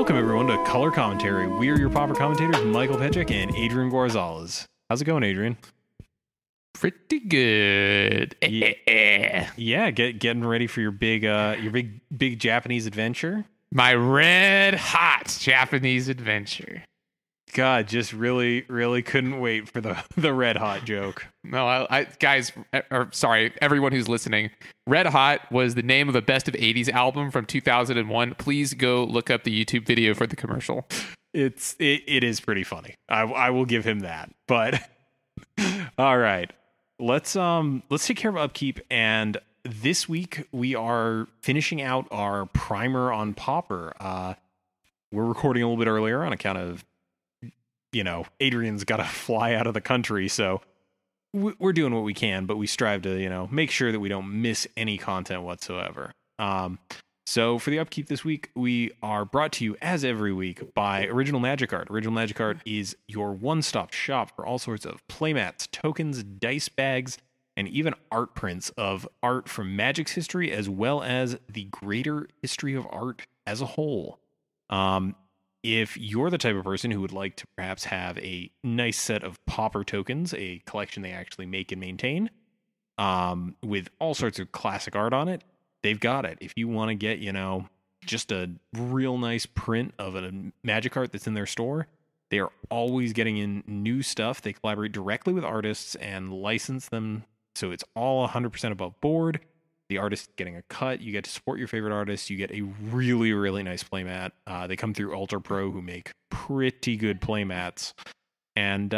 Welcome, everyone, to Color Commentary. We are your Pauper commentators, Michael Petchik and Adrian Gonzalez. How's it going, Adrian? Pretty good. Yeah, getting ready for your big Japanese adventure. My red hot Japanese adventure. God, just really couldn't wait for the red hot joke. No, guys, sorry, everyone who's listening. Red Hot was the name of a best of 80s album from 2001. Please go look up the YouTube video for the commercial. It is pretty funny. I will give him that. But all right, let's take care of upkeep. And this week we are finishing out our primer on Pauper. We're recording a little bit earlier on account of, Adrian's got to fly out of the country, so we're doing what we can, but we strive to, make sure that we don't miss any content whatsoever. So for the upkeep this week, we are brought to you, as every week, by Original Magic Art. Original Magic Art is your one-stop shop for all sorts of playmats, tokens, dice bags, and even art prints of art from Magic's history, as well as the greater history of art as a whole. If you're the type of person who would like to perhaps have a nice set of Pauper tokens, a collection they actually make and maintain, with all sorts of classic art on it, they've got it. If you want to get, just a real nice print of a magic art that's in their store, they are always getting in new stuff. They collaborate directly with artists and license them, so it's all 100% above board. The artist getting a cut, you get to support your favorite artists, you get a really nice playmat. They come through Ultra Pro, who make pretty good playmats. And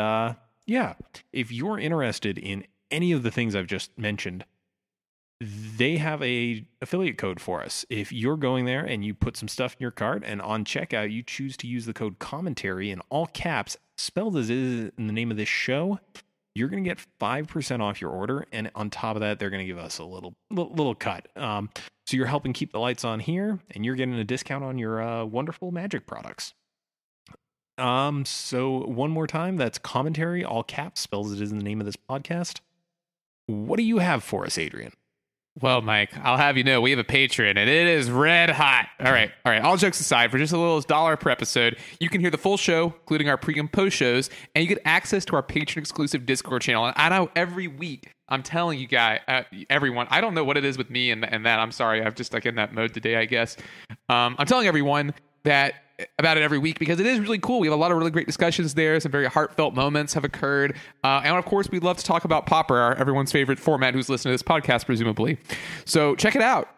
if you're interested in any of the things I've just mentioned, they have a affiliate code for us. If you're going there and you put some stuff in your cart, and on checkout you choose to use the code Commentary in all caps, spelled as is in the name of this show, you're going to get 5% off your order, and on top of that, they're going to give us a little cut. So you're helping keep the lights on here, and you're getting a discount on your wonderful Magic products. So one more time, that's Commentary, all caps, spells it is in the name of this podcast. What do you have for us, Adrian? Well, Mike, I'll have you know, we have a Patreon, and it is red hot. All right. All jokes aside, for just a little $1 per episode, you can hear the full show, including our pre and post shows, and you get access to our Patreon-exclusive Discord channel. And I know every week, I'm telling you guys, everyone, I don't know what it is with me and that. I'm sorry, I'm just in that mode today, I guess. I'm telling everyone about it every week because it is really cool. We have a lot of really great discussions there. Some very heartfelt moments have occurred. And of course, we'd love to talk about Pauper, everyone's favorite format who's listening to this podcast, presumably. So check it out.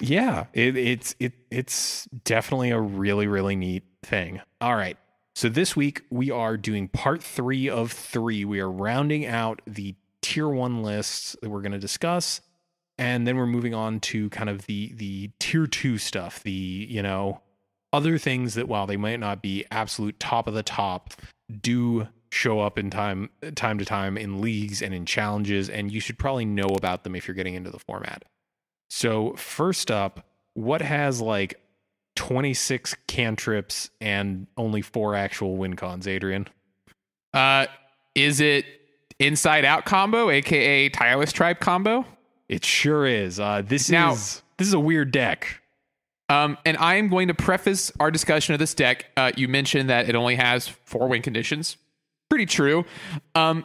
Yeah, it's definitely a really neat thing. All right. So this week we are doing part 3 of 3. We are rounding out the tier 1 lists that we're going to discuss. And then we're moving on to kind of the tier 2 stuff, other things that, while they might not be absolute top of the top, do show up in time to time in leagues and in challenges, and you should probably know about them if you're getting into the format. So first up, what has 26 cantrips and only 4 actual win cons, Adrian? Is it Inside Out combo, aka Tireless Tribe combo? It sure is. This is a weird deck. And I'm going to preface our discussion of this deck. You mentioned that it only has 4 win conditions. Pretty true.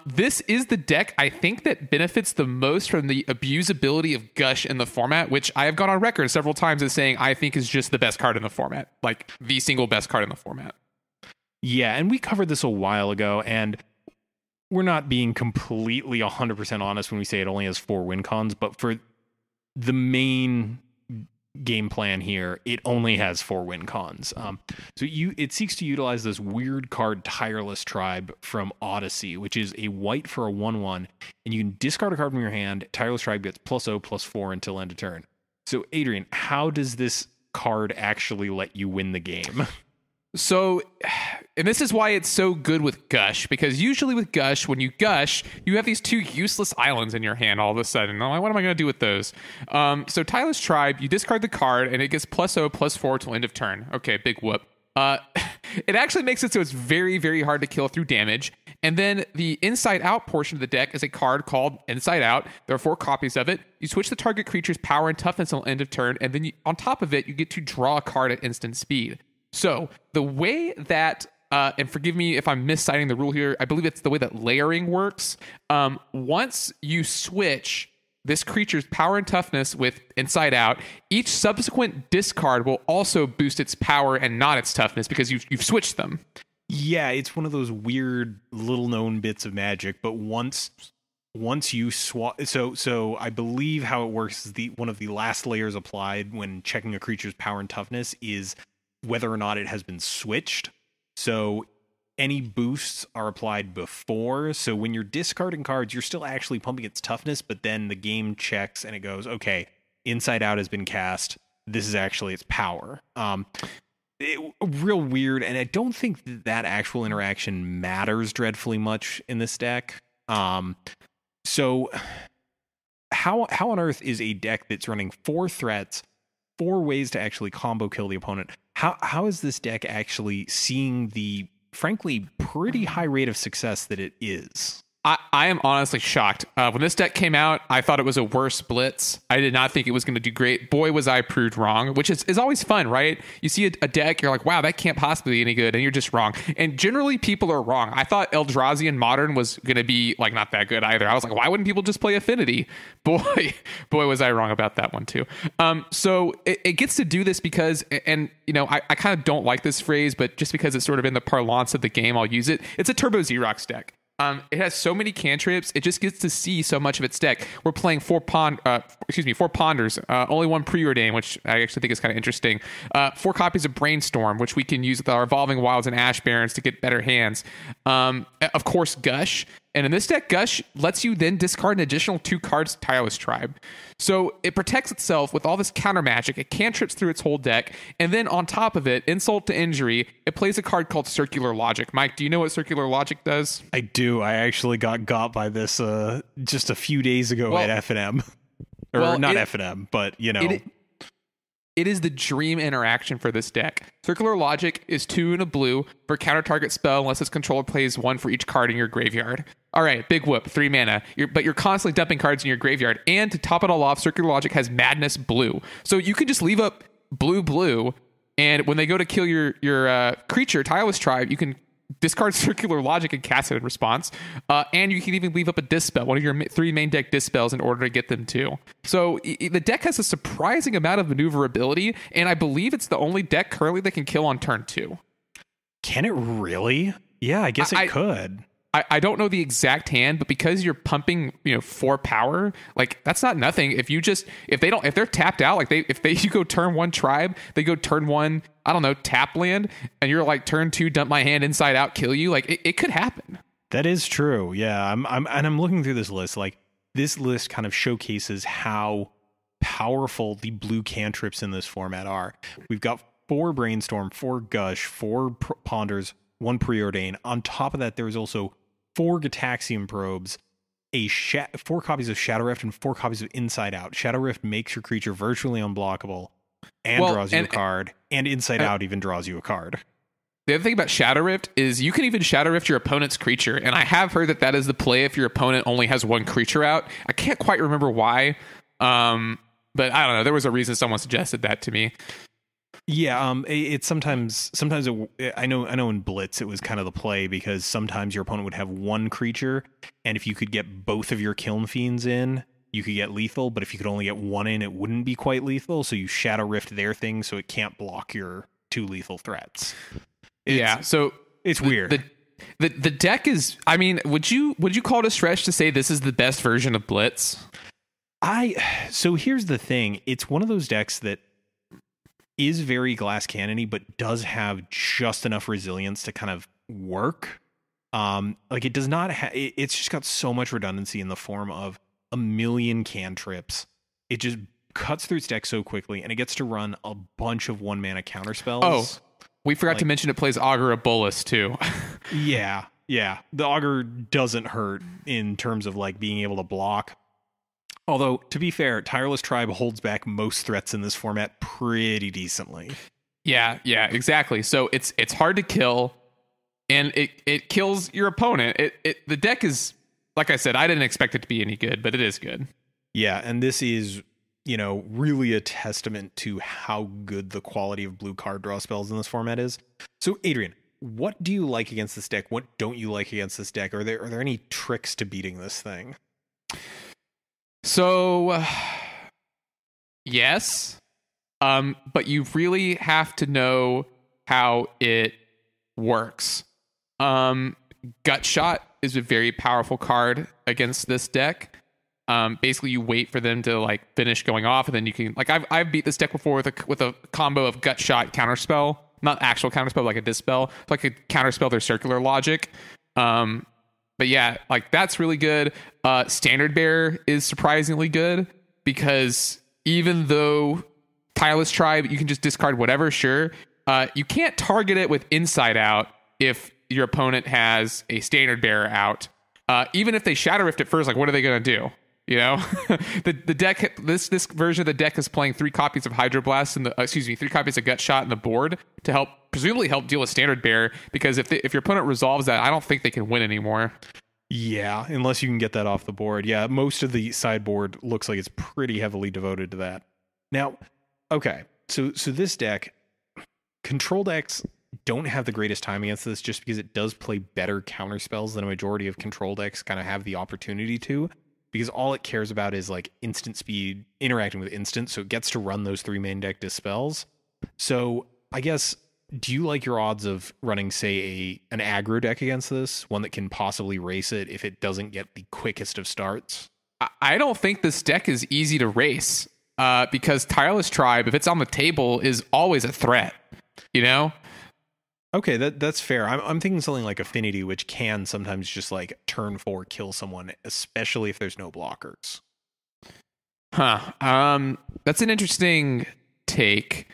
This is the deck I think that benefits the most from the abusability of Gush in the format, which I have gone on record several times as saying I think is just the best card in the format, like the single best card in the format. Yeah, and we covered this a while ago, and we're not being completely 100% honest when we say it only has 4 win cons, but for the main game plan here, it only has 4 win cons. It seeks to utilize this weird card Tireless Tribe from Odyssey, which is a white for a 1/1, and you can discard a card from your hand. Tireless Tribe gets +0/+4 until end of turn. So Adrian, how does this card actually let you win the game? So, and this is why it's so good with Gush, because usually with Gush, when you Gush, you have these 2 useless islands in your hand all of a sudden. What am I going to do with those? So Tireless Tribe, you discard the card, and it gets +0/+4 till end of turn. Okay, big whoop. It actually makes it so it's very, very hard to kill through damage. And then the Inside Out portion of the deck is a card called Inside Out. There are 4 copies of it. You switch the target creature's power and toughness until end of turn, and then on top of it, you get to draw a card at instant speed. So the way that, and forgive me if I'm misciting the rule here, I believe it's the way that layering works. Once you switch this creature's power and toughness with Inside Out, each subsequent discard will also boost its power and not its toughness because you've switched them. Yeah, it's one of those weird little known bits of magic, but once you swap, so I believe how it works is one of the last layers applied when checking a creature's power and toughness is whether or not it has been switched. So any boosts are applied before. So when you're discarding cards, you're still actually pumping its toughness, but then the game checks and it goes, okay, Inside Out has been cast. This is actually its power. Real weird, and I don't think that actual interaction matters dreadfully much in this deck. So how on earth is a deck that's running 4 threats, 4 ways to actually combo kill the opponent? How is this deck actually seeing the frankly pretty high rate of success that it is? I am honestly shocked. When this deck came out, I thought it was a worse Blitz. I did not think it was going to do great. Boy, was I proved wrong, which is always fun, right? You see a deck, you're like, wow, that can't possibly be any good, and you're just wrong. And generally, people are wrong. I thought Eldrazi in Modern was going to be like not that good either. I was like, why wouldn't people just play Affinity? Boy, was I wrong about that one too. So it gets to do this because, and you know, I kind of don't like this phrase, but just because it's sort of in the parlance of the game, I'll use it. It's a Turbo Xerox deck. It has so many cantrips. It just gets to see so much of its deck. We're playing 4 Ponders, only 1 Preordain, which I actually think is kind of interesting. 4 copies of Brainstorm, which we can use with our Evolving Wilds and Ash Barrens to get better hands. Of course, Gush. And in this deck, Gush lets you then discard an additional 2 cards Tireless Tribe. So it protects itself with all this counter magic. It cantrips through its whole deck. And then on top of it, insult to injury, it plays a card called Circular Logic. Mike, do you know what Circular Logic does? I do. I actually got by this just a few days ago at FNM. Or not FNM, but you know. It is the dream interaction for this deck. Circular Logic is 2 and a blue for counter target spell unless its controller plays 1 for each card in your graveyard. All right, big whoop, 3 mana. But you're constantly dumping cards in your graveyard. And to top it all off, Circular Logic has Madness Blue. So you can just leave up blue, and when they go to kill your creature, Tireless Tribe, you can discard Circular Logic and cast it in response. And you can even leave up a Dispel, one of your 3 main deck Dispels, in order to get them too. So the deck has a surprising amount of maneuverability, and I believe it's the only deck currently that can kill on turn 2. Can it really? Yeah, I guess it could. I don't know the exact hand, but because you're pumping, 4 power, like that's not nothing. If they're tapped out, like you go turn 1 Tribe, they go turn 1, I don't know, tap land, and you're like turn 2, dump my hand Inside Out, kill you. Like it could happen. That is true. Yeah, I'm looking through this list. Like this list kind of showcases how powerful the blue cantrips in this format are. We've got 4 Brainstorm, 4 Gush, 4 Ponders, 1 Preordain. On top of that, there's also 4 Gitaxian Probes, 4 copies of Shadow Rift, and 4 copies of Inside Out. Shadow Rift makes your creature virtually unblockable and draws you a card, and Inside Out even draws you a card. The other thing about Shadow Rift is you can even Shadow Rift your opponent's creature, and I have heard that is the play if your opponent only has 1 creature out. I can't quite remember why, but I don't know. There was a reason someone suggested that to me. Yeah, it's sometimes I know in Blitz it was kind of the play because sometimes your opponent would have 1 creature, and if you could get both of your Kiln Fiends in, you could get lethal, but if you could only get 1 in, it wouldn't be quite lethal, so you Shadow Rift their thing so it can't block your 2 lethal threats. So it's weird. The deck is, I mean, would you call it a stretch to say this is the best version of Blitz? So here's the thing, it's one of those decks that is very glass cannon-y, but does have just enough resilience to kind of work. Like it does not it's just got so much redundancy in the form of a million cantrips. It just cuts through its deck so quickly, and it gets to run a bunch of 1-mana counterspells. Oh, we forgot to mention it plays Augur of Bolas too. Yeah. The Augur doesn't hurt in terms of like being able to block. Although, to be fair, Tireless Tribe holds back most threats in this format pretty decently. Yeah, exactly. So it's hard to kill, and it kills your opponent. The deck is, like I said, I didn't expect it to be any good, but it is good. Yeah, and this is, really a testament to how good the quality of blue card draw spells in this format is. So, Adrian, what do you like against this deck? What don't you like against this deck? Are there any tricks to beating this thing? So, yes, but you really have to know how it works. Gut Shot is a very powerful card against this deck. Basically, you wait for them to like finish going off, and then you can I've beat this deck before with a combo of Gut Shot counterspell, not actual counterspell, like a dispel, like a counterspell their circular logic. But yeah, like that's really good. Standard Bearer is surprisingly good because even though Tireless Tribe, you can just discard whatever, sure. You can't target it with Inside Out if your opponent has a Standard Bearer out. Even if they Shadow Rift at first, like what are they going to do? The deck, this version of the deck is playing 3 copies of Hydroblast and 3 copies of Gut Shot in the board to presumably help deal with Standard Bearer, because if your opponent resolves that, I don't think they can win anymore. Yeah, unless you can get that off the board. Yeah, most of the sideboard looks like it's pretty heavily devoted to that. Now, okay, so this deck, control decks don't have the greatest time against this just because it does play better counter spells than a majority of control decks kind of have the opportunity to, because all it cares about is like instant speed, interacting with instant, so it gets to run those 3 main deck dispels. So I guess, do you like your odds of running, say, an aggro deck against this, one that can possibly race it if it doesn't get the quickest of starts? I don't think this deck is easy to race, because Tireless Tribe, if it's on the table, is always a threat, Okay, that's fair. I'm thinking something like Affinity, which can sometimes just like turn 4 kill someone, especially if there's no blockers. That's an interesting take.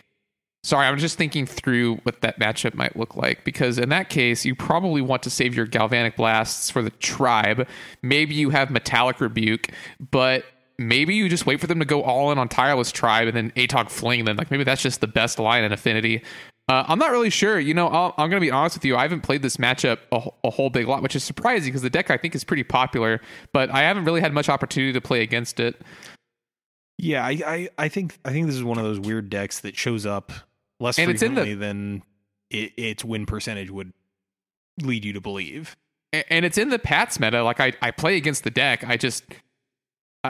Sorry, I'm just thinking through what that matchup might look like, because in that case, you probably want to save your Galvanic Blasts for the Tribe. Maybe you have Metallic Rebuke, but maybe you just wait for them to go all in on Tireless Tribe and then Atog Fling them. Like maybe that's just the best line in Affinity. I'm not really sure. I'm going to be honest with you. I haven't played this matchup a whole big lot, which is surprising because the deck I think is pretty popular, but I haven't really had much opportunity to play against it. Yeah, I think this is one of those weird decks that shows up less frequently than its win percentage would lead you to believe. And it's in the Pats meta. Like I play against the deck.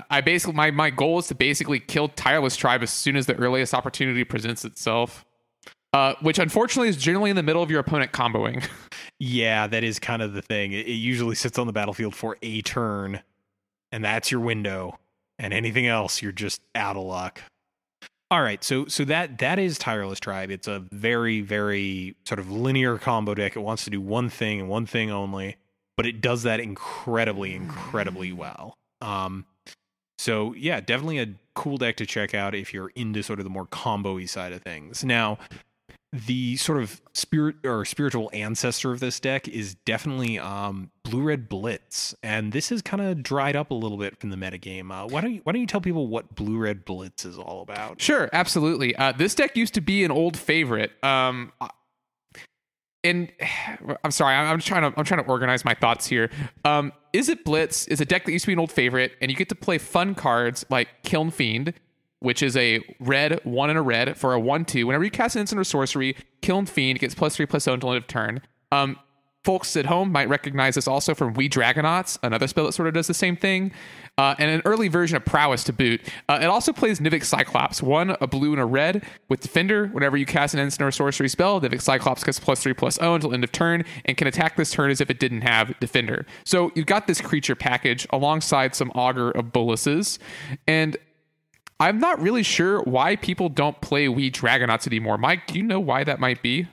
I basically my goal is to basically kill Tireless Tribe as soon as the earliest opportunity presents itself. Which unfortunately is generally in the middle of your opponent comboing. Yeah, that is kind of the thing. It usually sits on the battlefield for a turn, and that's your window. And anything else, you're just out of luck. All right, so that is Tireless Tribe. It's a very, very sort of linear combo deck. It wants to do one thing and one thing only, but it does that incredibly, incredibly well. So yeah, definitely a cool deck to check out if you're into sort of the more combo-y side of things. Now, the sort of spiritual ancestor of this deck is definitely blue-red Blitz, and this has kind of dried up a little bit from the metagame. Why don't you tell people what blue-red Blitz is all about? Sure, absolutely. This deck used to be an old favorite. And I'm sorry, I'm trying to organize my thoughts here. Is it Blitz is a deck that used to be an old favorite, and you get to play fun cards like Kiln Fiend, which is a red 1 and a red for a 1/2. Whenever you cast an instant or sorcery, Kiln Fiend gets +3/+0 until end of turn. Folks at home might recognize this also from We Dragonauts, another spell that sort of does the same thing, and an early version of Prowess to boot. It also plays Nivik Cyclops, 1, a blue and a red with Defender. Whenever you cast an instant or sorcery spell, Nivik Cyclops gets +3/+0 until end of turn and can attack this turn as if it didn't have Defender. So you've got this creature package alongside some Augur of Boluses, and I'm not really sure why people don't play We Dragonauts anymore. Mike, do you know why that might be?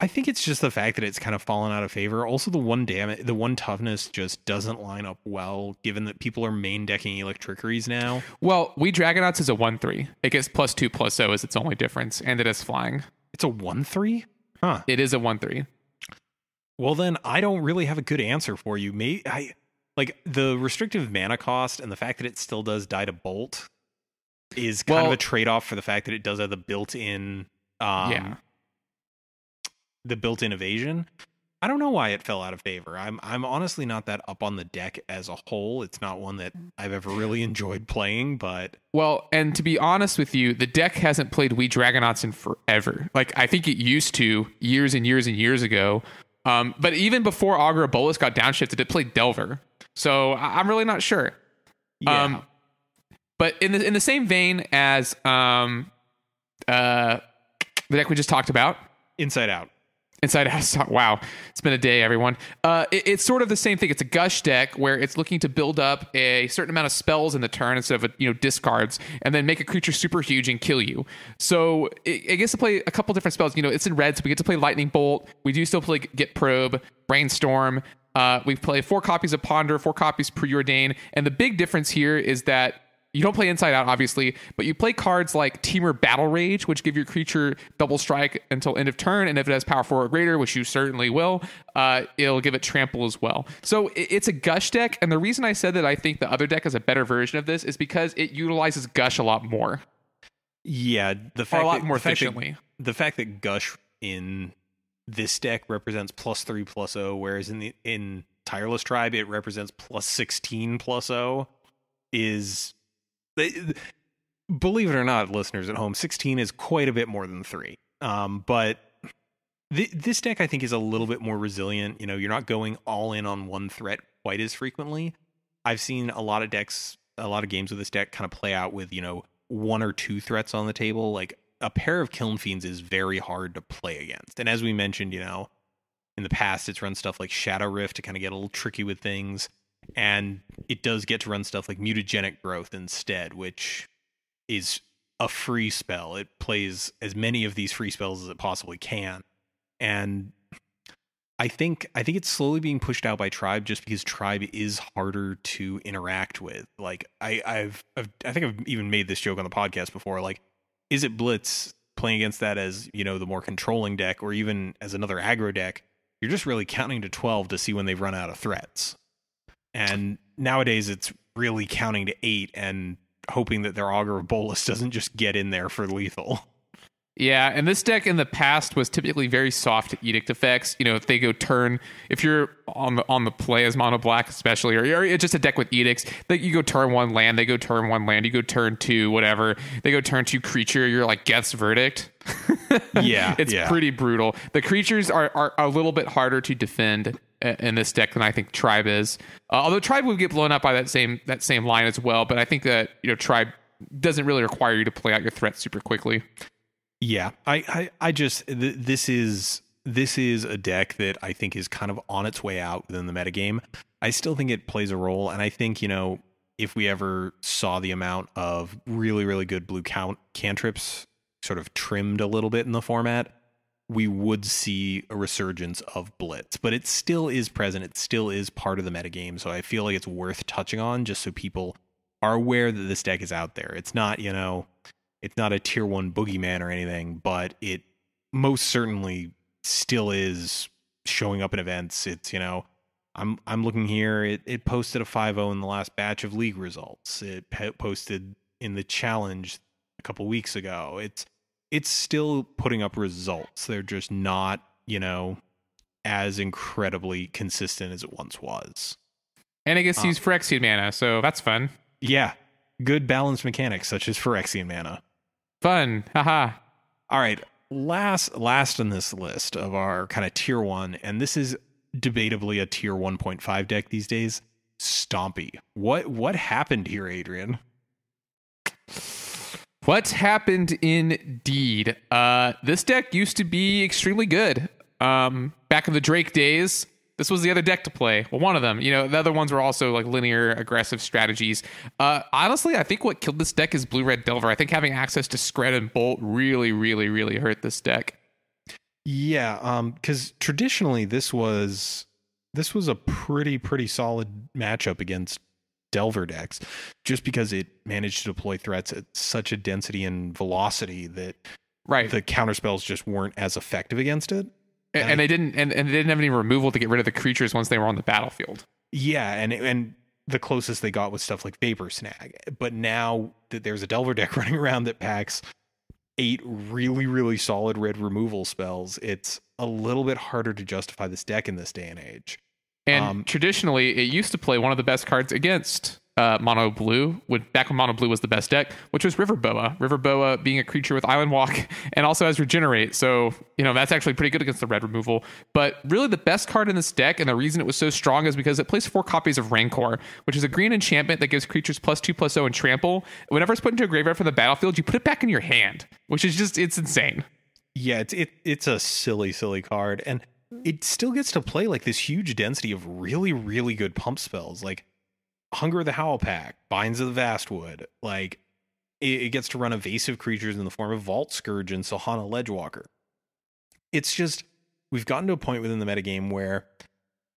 I think it's just the fact that it's kind of fallen out of favor. Also, the one toughness just doesn't line up well, given that people are main decking Electrickeries now. Well, We Dragonauts is a 1/3. It gets +2/+0 is its only difference, and it is flying. It's a 1/3? Huh. It is a 1/3. Well, then I don't really have a good answer for you. Like the restrictive mana cost and the fact that it still does die to bolt is kind of a trade-off for the fact that it does have the built-in the built-in evasion. I don't know why it fell out of favor. I'm honestly not that up on the deck as a whole. It's not one that I've ever really enjoyed playing, but Well, and to be honest with you, the deck hasn't played We Dragonauts in forever. Like, I think it used to years and years and years ago. But even before Augur Bolus got downshifted, it played Delver. So I'm really not sure. yeah. But in the same vein as the deck we just talked about, Inside Out. Inside Out. Wow, it's been a day, everyone. It's sort of the same thing. It's a gush deck where it's looking to build up a certain amount of spells in the turn instead of discards, and then make a creature super huge and kill you. So it gets to play a couple different spells. It's in red, so we get to play Lightning Bolt. We do still play Get Probe, Brainstorm. We play 4 copies of Ponder, 4 copies Preordain, and the big difference here is that you don't play Inside Out, obviously, but you play cards like Teamer Battle Rage, which give your creature double strike until end of turn, and if it has power 4 or greater, which you certainly will, it'll give it trample as well. So it's a Gush deck, and the reason I said that I think the other deck is a better version of this is because it utilizes Gush a lot more. Yeah, the fact that Gush in this deck represents +3/+0, whereas in Tireless Tribe it represents +16/0 is... Believe it or not, listeners at home, 16 is quite a bit more than 3. But this deck, I think, is a little bit more resilient. You're not going all in on one threat quite as frequently. I've seen a lot of games with this deck kind of play out with, 1 or 2 threats on the table. Like, a pair of Kiln Fiends is very hard to play against. And as we mentioned, in the past, it's run stuff like Shadow Rift to kind of get a little tricky with things. And it does get to run stuff like Mutagenic Growth instead, which is a free spell. It plays as many of these free spells as it possibly can. And I think it's slowly being pushed out by Tribe just because Tribe is harder to interact with. Like, I think I've even made this joke on the podcast before. Like, is it Blitz playing against that as, the more controlling deck, or even as another aggro deck? You're just really counting to 12 to see when they've run out of threats. And nowadays it's really counting to 8 and hoping that their Augur of Bolus doesn't just get in there for lethal. Yeah, and this deck in the past was typically very soft to edict effects. If they go turn, if you're on the play as mono black especially, or it's just a deck with edicts, that you go turn 1 land, they go turn 1 land, you go turn 2 whatever, they go turn 2 creature, you're like Geth's Verdict. It's pretty brutal. The creatures are a little bit harder to defend in this deck than I think Tribe is. Although Tribe would get blown up by that same line as well, but I think that Tribe doesn't really require you to play out your threats super quickly. Yeah, I just this is a deck that I think is kind of on its way out within the metagame. I still think it plays a role, and I think if we ever saw the amount of really, really good blue cantrips sort of trimmed a little bit in the format, we would see a resurgence of Blitz. But it still is present. It still is part of the metagame, so I feel like it's worth touching on just so people are aware that this deck is out there. It's not, it's not a tier 1 boogeyman or anything, but it most certainly still is showing up in events. It's, I'm looking here. It posted a 5-0 in the last batch of league results. It posted in the challenge a couple weeks ago. It's still putting up results. They're just not, as incredibly consistent as it once was. And it gets used Phyrexian mana, so that's fun. Yeah. Good balanced mechanics such as Phyrexian mana. Fun. Haha. All right. Last on this list of our kind of tier 1, and this is debatably a tier 1.5 deck these days, Stompy. What happened here, Adrian? What happened indeed? This deck used to be extremely good. Back in the Drake days, this was the other deck to play. Well, one of them. The other ones were also like linear aggressive strategies. Honestly, I think what killed this deck is Blue-Red Delver. I think having access to Scred and Bolt really, really, really hurt this deck. Yeah, because traditionally this was a pretty solid matchup against Delver decks, just because it managed to deploy threats at such a density and velocity that the counterspells just weren't as effective against it. And they didn't have any removal to get rid of the creatures once they were on the battlefield. Yeah, and the closest they got was stuff like Vapor Snag. But now that there's a Delver deck running around that packs 8 really, really solid red removal spells, it's a little bit harder to justify this deck in this day and age. And traditionally, it used to play one of the best cards against Mono Blue, back when Mono Blue was the best deck, which was River Boa. River Boa being a creature with Island Walk and also has Regenerate. So, that's actually pretty good against the red removal. But really the best card in this deck, and the reason it was so strong, is because it plays 4 copies of Rancor, which is a green enchantment that gives creatures +2/+0 and trample. Whenever it's put into a graveyard from the battlefield, you put it back in your hand, which is just, it's insane. Yeah, it's a silly, silly card. And it still gets to play like this huge density of really, really good pump spells, like Hunger of the Howl Pack, Binds of the Vastwood. Like, it gets to run evasive creatures in the form of Vault Scourge and Sohana Ledgewalker. It's just, we've gotten to a point within the metagame where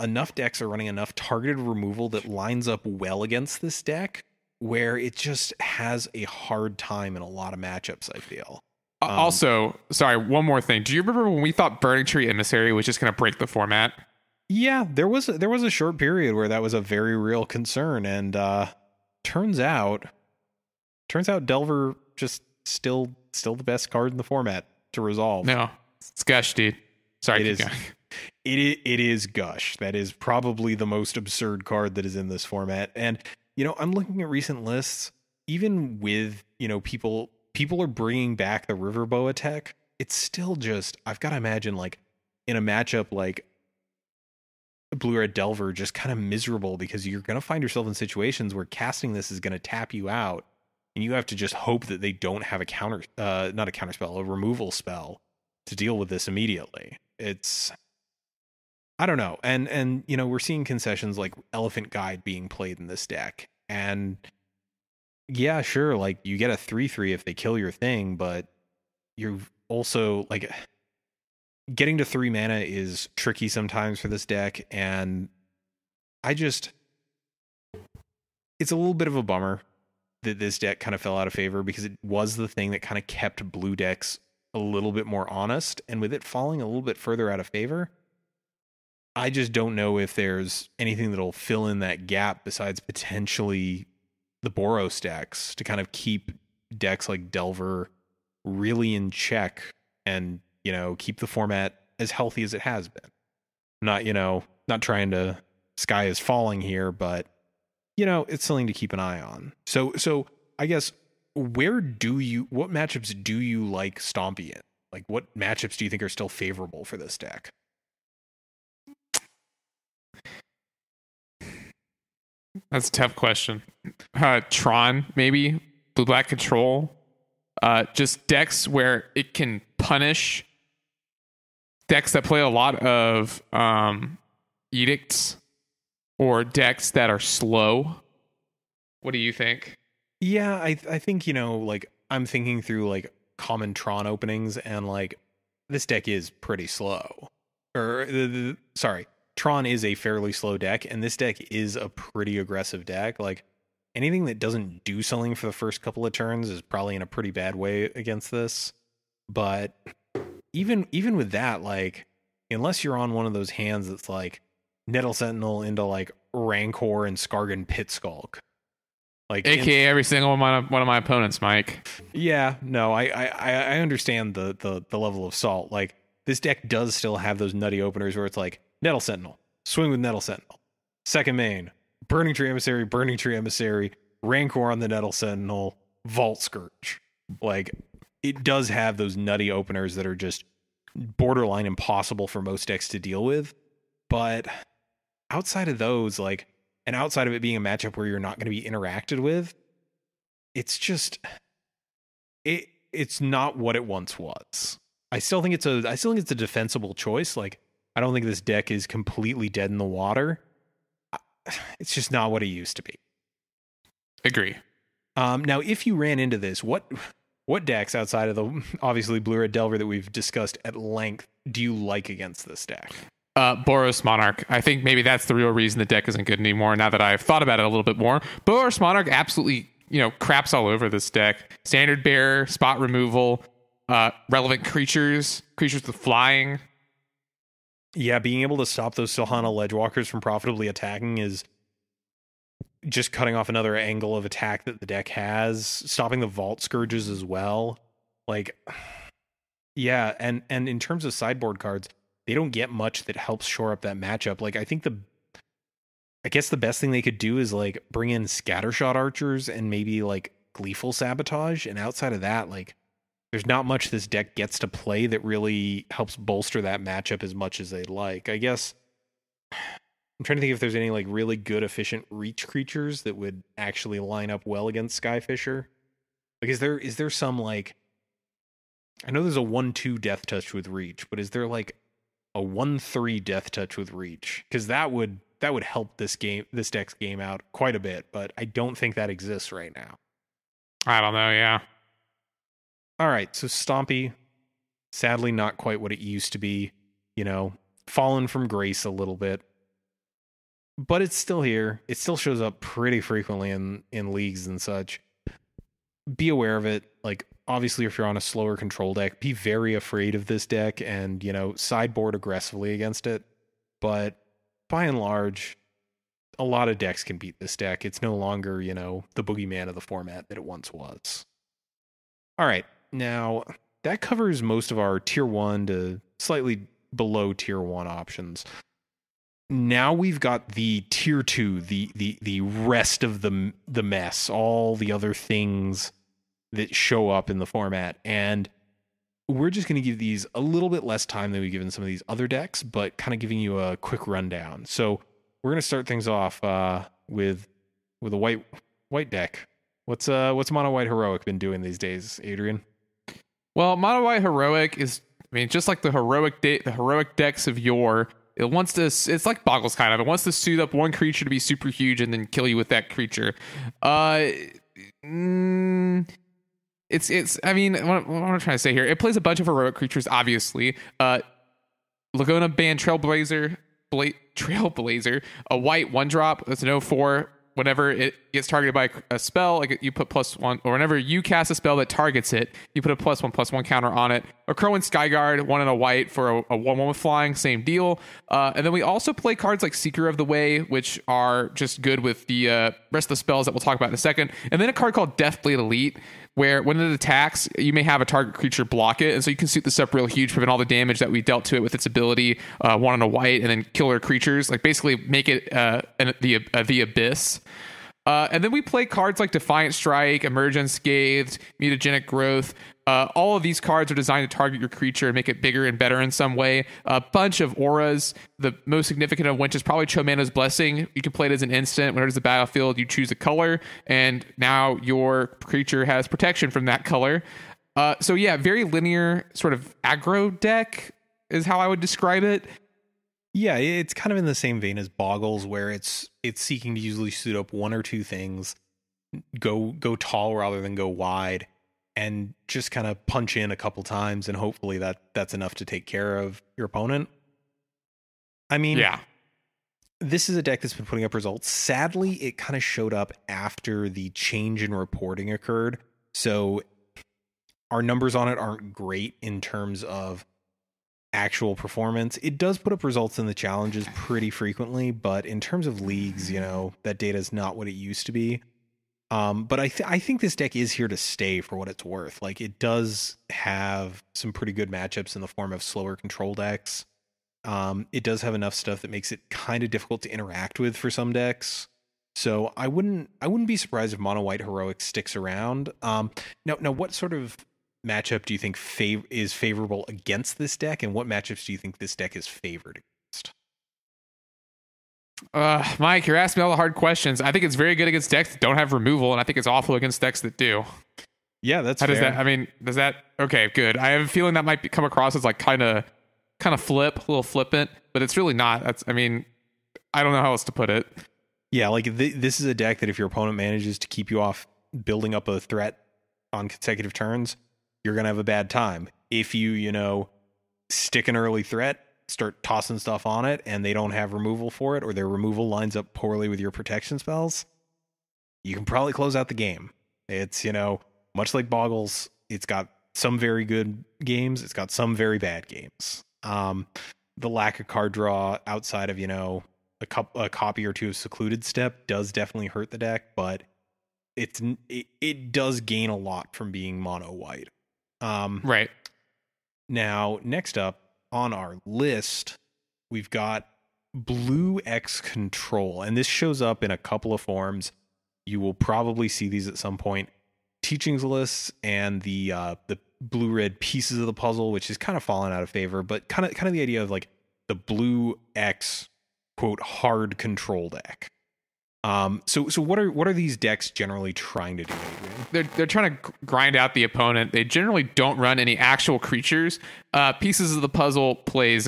enough decks are running enough targeted removal that lines up well against this deck, where it just has a hard time in a lot of matchups, I feel. Also, sorry, one more thing. Do you remember when we thought Burning Tree Emissary was just going to break the format? Yeah, there was a short period where that was a very real concern, and turns out Delver just still the best card in the format to resolve. No, it's Gush, dude. Sorry, it is Gush. That is probably the most absurd card that is in this format. And I'm looking at recent lists, even with people are bringing back the River Boa tech. It's still just, I've got to imagine, like, in a matchup like Blue-Red Delver, just kind of miserable, because you're going to find yourself in situations where casting this is going to tap you out, and you have to just hope that they don't have a removal spell to deal with this immediately. It's, I don't know. And we're seeing concessions like Elephant Guide being played in this deck, and yeah, sure, like, you get a 3/3 if they kill your thing, but you're also, like, getting to 3 mana is tricky sometimes for this deck, and it's a little bit of a bummer that this deck kind of fell out of favor, because it was the thing that kind of kept blue decks a little bit more honest, and with it falling a little bit further out of favor, I just don't know if there's anything that'll fill in that gap besides potentially the Boros decks to kind of keep decks like Delver really in check and, keep the format as healthy as it has been. Not trying to sky is falling here, but it's something to keep an eye on. So I guess, what matchups do you like Stompy in? Like, what matchups do you think are still favorable for this deck? That's a tough question. Tron, maybe. Blue-Black Control. Just decks where it can punish decks that play a lot of edicts, or decks that are slow. What do you think? Yeah, I think, like, I'm thinking through, like, common Tron openings, and, like, this deck is pretty slow. Sorry. Tron is a fairly slow deck, and this deck is a pretty aggressive deck. Like, anything that doesn't do something for the first couple of turns is probably in a pretty bad way against this. But even with that, like, unless you're on one of those hands that's like Nettle Sentinel into like Rancor and Skargan Pit Skulk, like, AKA every single one of my opponents, Mike. Yeah, no, I understand the level of salt. Like, this deck does still have those nutty openers where it's like Nettle Sentinel, swing with Nettle Sentinel, second main, Burning Tree Emissary, Rancor on the Nettle Sentinel, Vault Scourge. Like, it does have those nutty openers that are just borderline impossible for most decks to deal with. But outside of those, like, and outside of it being a matchup where you're not going to be interacted with, it's just, it's not what it once was. I still think it's a defensible choice. Like, I don't think this deck is completely dead in the water. It's just not what it used to be. Agree. Now, if you ran into this, what decks outside of the obviously Blue-Red Delver that we've discussed at length do you like against this deck? Boros Monarch. I think maybe that's the real reason the deck isn't good anymore, now that I've thought about it a little bit more. Boros Monarch absolutely, craps all over this deck. Standard Bearer, spot removal, relevant creatures with flying. Yeah, being able to stop those Sohana Ledgewalkers from profitably attacking is just cutting off another angle of attack that the deck has. Stopping the Vault Scourges as well. Like, yeah, and in terms of sideboard cards, they don't get much that helps shore up that matchup. Like, I guess the best thing they could do is like bring in scattershot archers and maybe like gleeful sabotage. And outside of that, like, there's not much this deck gets to play that really helps bolster that matchup as much as they'd like. I guess I'm trying to think if there's any like really good efficient reach creatures that would actually line up well against Skyfisher. Like, is there some like, I know there's a 1/2 death touch with reach, but is there like a 1/3 death touch with reach? Because that would help this deck's game out quite a bit, but I don't think that exists right now. I don't know. Yeah. All right, so Stompy, sadly not quite what it used to be, fallen from grace a little bit. But it's still here. It still shows up pretty frequently in leagues and such. Be aware of it. Like, obviously, if you're on a slower control deck, be very afraid of this deck and, sideboard aggressively against it. But by and large, a lot of decks can beat this deck. It's no longer, the boogeyman of the format that it once was. All right. Now, that covers most of our tier 1 to slightly below tier 1 options. Now we've got the tier 2, the rest of the mess, all the other things that show up in the format. And we're just going to give these a little bit less time than we've given some of these other decks, but kind of giving you a quick rundown. So we're going to start things off with a white deck. What's Mono White Heroic been doing these days, Adrian? Well, Mono White Heroic is, just like the heroic decks of yore. It wants to. It's like Boggles kind of. It wants to suit up one creature to be super huge and then kill you with that creature. It's. I mean, what I'm trying to say here. It plays a bunch of heroic creatures, obviously. Laguna Band Trailblazer, a white 1-drop. That's an 0/4. Whenever it gets targeted by a spell, like you put +1, or whenever you cast a spell that targets it, you put a +1/+1 counter on it. A Crowan Skyguard, 1 and a white for a 1/1 with flying, same deal. And then we also play cards like Seeker of the Way, which are just good with the rest of the spells that we'll talk about in a second. And then a card called Deathblade Elite, where when it attacks, you may have a target creature block it, and so you can suit this up real huge, prevent all the damage that we dealt to it with its ability, 1 and a white, and then killer creatures, like basically make it the Abyss. And then we play cards like Defiant Strike, Emerge Unscathed, Mutagenic Growth. All of these cards are designed to target your creature and make it bigger and better in some way. A bunch of auras, the most significant of which is probably Chomana's Blessing. You can play it as an instant. When it enters the battlefield, you choose a color, and now your creature has protection from that color. So yeah, very linear sort of aggro deck is how I would describe it. Yeah, it's kind of in the same vein as Boggles, where it's seeking to usually suit up 1 or 2 things, go tall rather than go wide, and just kind of punch in a couple times, and hopefully that's enough to take care of your opponent. I mean, yeah, this is a deck that's been putting up results. Sadly, it kind of showed up after the change in reporting occurred, so our numbers on it aren't great in terms of actual performance. It does put up results in the challenges pretty frequently, but in terms of leagues, that data is not what it used to be. But I think this deck is here to stay for what it's worth. Like, it does have some pretty good matchups in the form of slower control decks. It does have enough stuff that makes it kind of difficult to interact with for some decks. So I wouldn't be surprised if Mono White Heroic sticks around. Now, what sort of matchup do you think is favorable against this deck, and what matchups do you think this deck is favored against? Mike, you're asking me all the hard questions. I think it's very good against decks that don't have removal, and I think it's awful against decks that do. Yeah, that's how fair. Does that? I mean, does that? Okay, good. I have a feeling that might come across as like kind of a little flippant, but it's really not. I don't know how else to put it. Yeah, like this is a deck that if your opponent manages to keep you off building up a threat on consecutive turns, you're going to have a bad time. If you, stick an early threat, start tossing stuff on it, and they don't have removal for it, or their removal lines up poorly with your protection spells, you can probably close out the game. It's, much like Boggles, it's got some very good games, it's got some very bad games. The lack of card draw outside of, a copy or 2 of Secluded Step does definitely hurt the deck, but it does gain a lot from being mono white. Right. Now, next up on our list, we've got Blue X Control, and this shows up in a couple of forms. You will probably see these at some point. Teachings lists and the blue-red pieces of the puzzle, which is kind of fallen out of favor, but kind of the idea of like the Blue X quote hard control deck. So what are these decks generally trying to do, Adrian? They're trying to grind out the opponent. They generally don't run any actual creatures. Pieces of the puzzle plays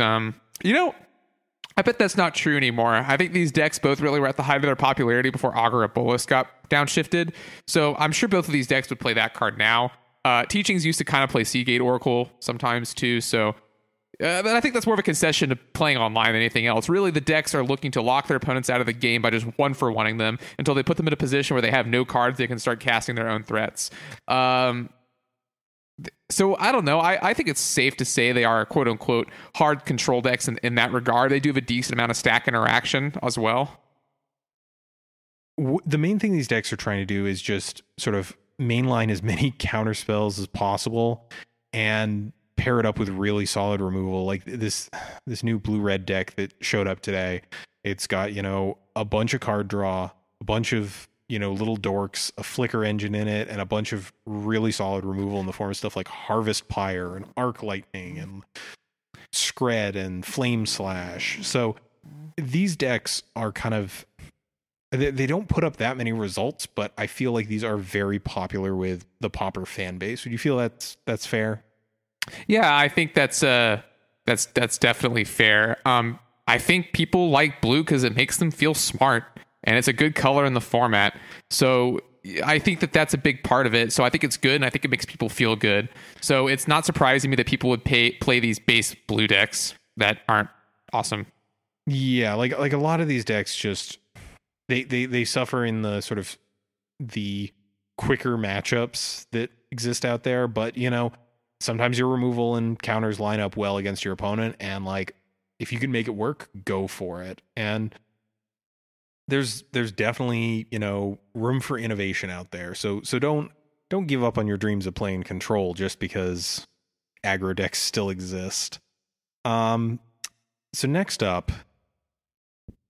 I bet that's not true anymore. I think these decks both really were at the height of their popularity before Augur Bolas got downshifted. So I'm sure both of these decks would play that card now. Teachings used to kind of play Seagate Oracle sometimes too. So but I think that's more of a concession to playing online than anything else. Really, the decks are looking to lock their opponents out of the game by just one-for-oneing them until they put them in a position where they have no cards they can start casting their own threats. So I don't know. I think it's safe to say they are quote-unquote hard control decks in that regard. They do have a decent amount of stack interaction as well. The main thing these decks are trying to do is just sort of mainline as many counter spells as possible and pair it up with really solid removal. Like this new blue-red deck that showed up today. It's got, a bunch of card draw, a bunch of, little dorks, a flicker engine in it, and a bunch of really solid removal in the form of stuff like Harvest Pyre and Arc Lightning and Scred and Flame Slash. So these decks are kind of, they don't put up that many results, but I feel like these are very popular with the Pauper fan base. Would you feel that's fair? Yeah, I think that's definitely fair. I think people like blue because it makes them feel smart, and it's a good color in the format. So I think that's a big part of it. So I think it's good, and I think it makes people feel good. So it's not surprising me that people would play these base blue decks that aren't awesome. Yeah, like a lot of these decks just they suffer in the sort of the quicker matchups that exist out there, but sometimes your removal and counters line up well against your opponent, and like if you can make it work, go for it. And there's definitely room for innovation out there. So don't give up on your dreams of playing control just because aggro decks still exist. So next up,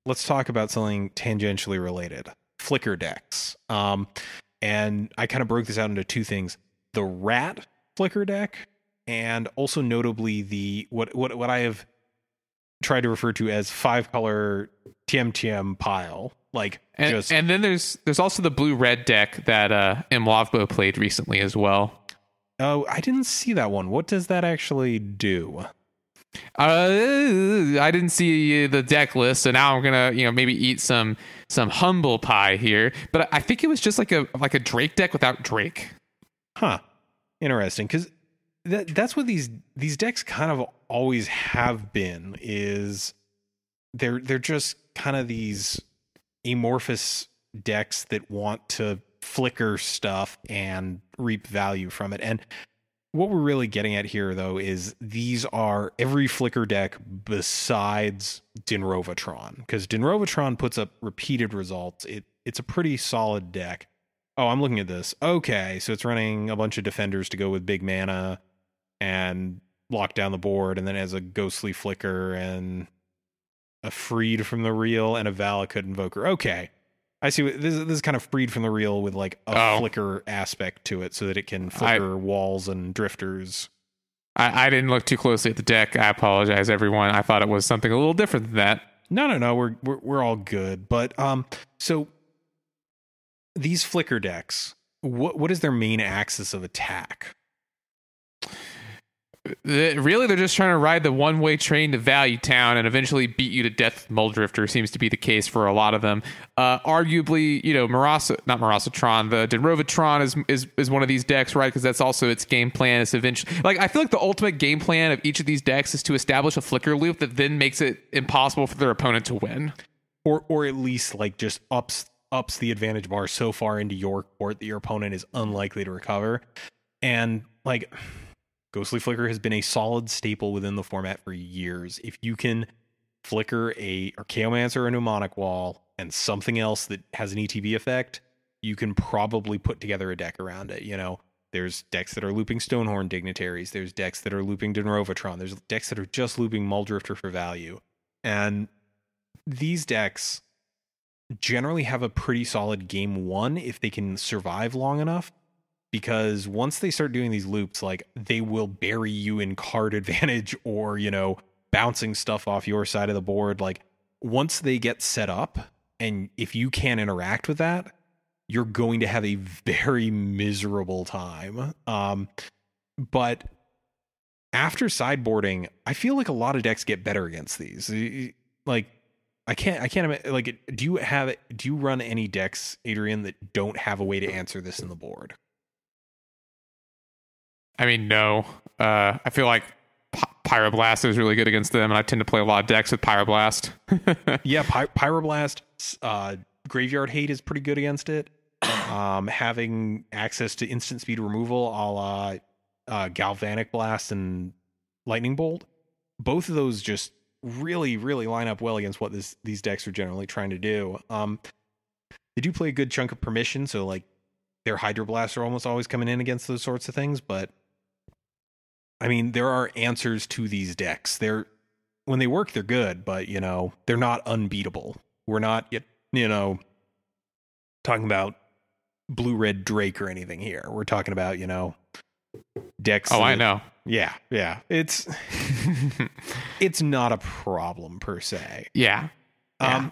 let's talk about something tangentially related: flicker decks. And I kind of broke this out into two things: the rat flicker deck, and also notably the what I have tried to refer to as 5-color TM pile. And then there's also the blue-red deck that Imlavbo played recently as well. Oh, I didn't see that one. What does that actually do? I didn't see the deck list, so now I'm gonna maybe eat some humble pie here. But I think it was just like a Drake deck without Drake. Huh. Interesting, because that's what these decks kind of always have been. Is they're just kind of these amorphous decks that want to flicker stuff and reap value from it. And what we're really getting at here, though, is these are every flicker deck besides Dinrovatron, because Dinrovatron puts up repeated results. It's a pretty solid deck. Oh, I'm looking at this. Okay, so it's running a bunch of defenders to go with big mana and lock down the board, and then it has a ghostly flicker and a freed from the real and a Valakut invoker. Okay, I see. This is kind of freed from the real with like a flicker aspect to it, so that it can flicker walls and drifters. I didn't look too closely at the deck. I apologize, everyone. I thought it was something a little different than that. No. We're all good. But so these flicker decks, what is their main axis of attack? Really, they're just trying to ride the one-way train to Value Town and eventually beat you to death with Muldrifter. Seems to be the case for a lot of them. Arguably, not Marasatron, the Dinrovatron is one of these decks, right? Because that's also its game plan. Is eventually, I feel like the ultimate game plan of each of these decks is to establish a flicker loop that then makes it impossible for their opponent to win, or at least just ups the advantage bar so far into your court that your opponent is unlikely to recover. And Ghostly Flicker has been a solid staple within the format for years. If you can flicker a Archaeomancer or a Mnemonic Wall and something else that has an ETB effect, you can probably put together a deck around it. there's decks that are looping Stonehorn Dignitaries. There's decks that are looping Dinrovatron. There's decks that are just looping Muldrifter for value. And these decks generally have a pretty solid game one if they can survive long enough. Because once they start doing these loops, like, they will bury you in card advantage or, you know, bouncing stuff off your side of the board. Like, once they get set up, and if you can't interact with that, you're going to have a very miserable time. But after sideboarding, I feel like a lot of decks get better against these. Like, I can't imagine, like, do you run any decks, Adrian, that don't have a way to answer this in the board? I mean, no. I feel like Pyroblast is really good against them, and I tend to play a lot of decks with Pyroblast. Yeah, Pyroblast, Graveyard Hate is pretty good against it. Having access to instant speed removal, a la Galvanic Blast and Lightning Bolt, both of those just really, really line up well against what these decks are generally trying to do. They do play a good chunk of permission, so like their Hydroblasts are almost always coming in against those sorts of things, but I mean, there are answers to these decks. When they work, they're good, but, you know, they're not unbeatable. We're not yet, you know, talking about Blue-Red Drake or anything here. We're talking about, you know, decks. Oh, I know. Yeah. It's not a problem per se. Yeah.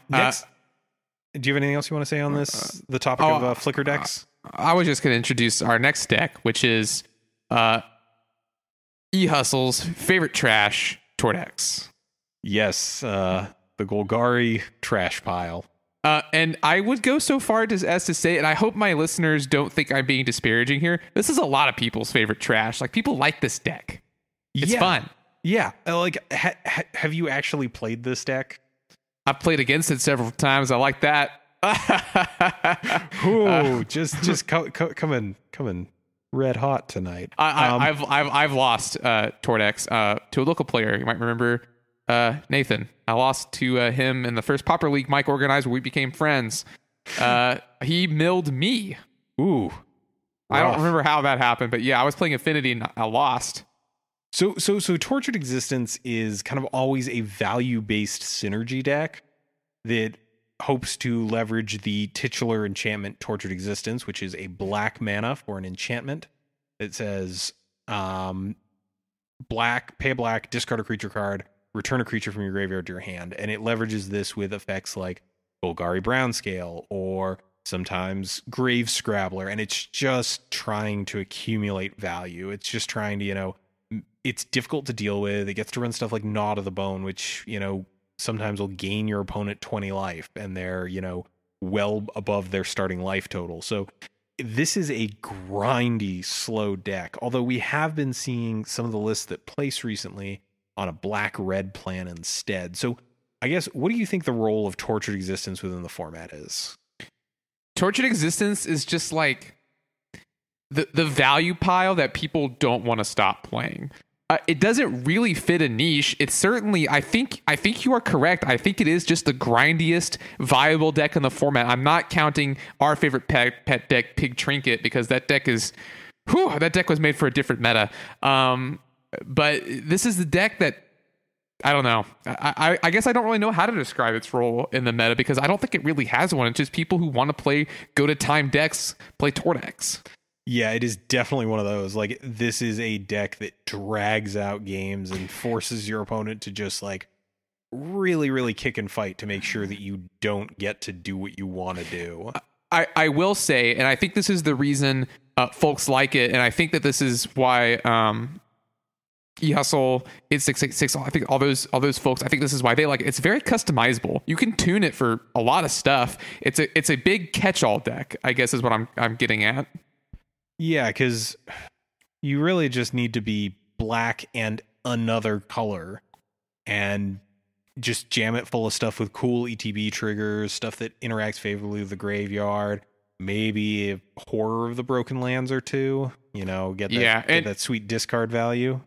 Next, do you have anything else you want to say on this? The topic of Flicker decks? I was just going to introduce our next deck, which is E-Hustle's favorite trash, Tortex. Yes, the Golgari trash pile. And I would go so far as to say, and I hope my listeners don't think I'm being disparaging here, this is a lot of people's favorite trash. Like, people like this deck. It's fun. Yeah. Like, have you actually played this deck? I've played against it several times. I like that. Ooh, just coming red hot tonight. I've lost Tortex to a local player. You might remember Nathan. I lost to him in the first Pauper League Mike organized where we became friends. He milled me. Ooh, rough. I don't remember how that happened, but yeah, I was playing Affinity and I lost. So Tortured Existence is kind of always a value-based synergy deck that hopes to leverage the titular enchantment Tortured Existence, which is a black mana for an enchantment that says black, pay a black, discard a creature card, return a creature from your graveyard to your hand. And it leverages this with effects like Golgari Brownscale or sometimes Grave Scrabbler. And it's just trying to accumulate value. It's just trying to, you know, it's difficult to deal with. It gets to run stuff like Gnaw to the Bone, which, you know, sometimes will gain your opponent 20 life, and they're, you know, well above their starting life total. So this is a grindy, slow deck, although we have been seeing some of the lists that place recently on a black-red plan instead. So I guess, what do you think the role of Tortured Existence within the format is? Tortured Existence is just like the value pile that people don't want to stop playing. It doesn't really fit a niche. It's certainly, I think you are correct. I think it is just the grindiest viable deck in the format. I'm not counting our favorite pet deck, Pig Trinket, because that deck was made for a different meta. But this is the deck that, I don't know. I guess I don't really know how to describe its role in the meta, because I don't think it really has one. It's just people who want to play go to time decks play Tortex. Yeah, it is definitely one of those. Like, this is a deck that drags out games and forces your opponent to just, like, really, really kick and fight to make sure that you don't get to do what you want to do. I will say, and I think this is the reason folks like it, and I think that this is why E-Hustle, it's 666, I think all those folks, I think this is why they like it. It's very customizable. You can tune it for a lot of stuff. It's a big catch-all deck, I guess is what I'm getting at. Yeah, because you really just need to be black and another color and just jam it full of stuff with cool ETB triggers, stuff that interacts favorably with the graveyard, maybe a Horror of the Broken Lands or two, you know, get that sweet discard value.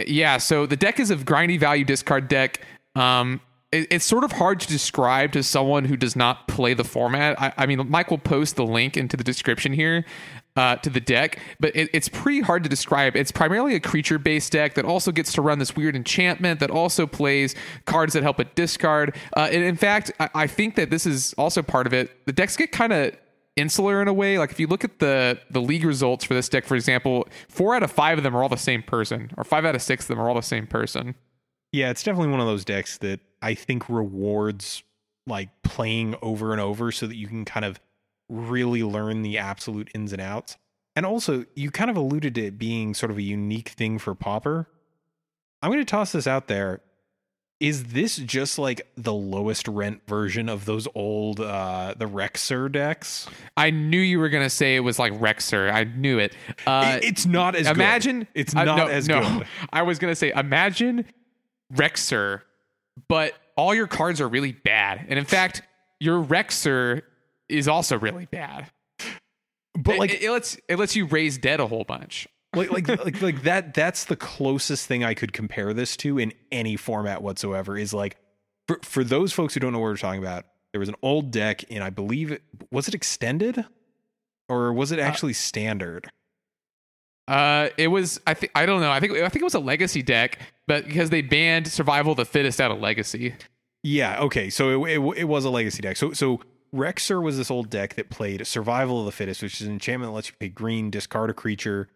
Yeah, so the deck is a grindy value discard deck. It's sort of hard to describe to someone who does not play the format. I mean, Mike will post the link into the description here. to the deck, but it's pretty hard to describe. It's primarily a creature-based deck that also gets to run this weird enchantment that also plays cards that help it discard. And in fact, I think that this is also part of it. The decks get kind of insular in a way. Like if you look at the league results for this deck, for example, 4 out of 5 of them are all the same person, or 5 out of 6 of them are all the same person. Yeah, it's definitely one of those decks that I think rewards like playing over and over so that you can kind of really learn the absolute ins and outs. And also, you kind of alluded to it being sort of a unique thing for Pauper. I'm going to toss this out there. Is this just like the lowest rent version of those old the Rexer decks? I knew you were going to say it was like Rexer. I knew it. It's not as imagine, good. It's not as good. I was going to say, imagine Rexer, but all your cards are really bad. And in fact, your Rexer is also really bad. But like it lets you raise dead a whole bunch. like that's the closest thing I could compare this to in any format whatsoever is like for those folks who don't know what we're talking about, there was an old deck and I believe was it extended or was it actually standard? It was I don't know. I think it was a legacy deck, but because they banned Survival of the Fittest out of Legacy. Yeah, okay. So it was a legacy deck. So Rexer was this old deck that played Survival of the Fittest, which is an enchantment that lets you pay green, discard a creature,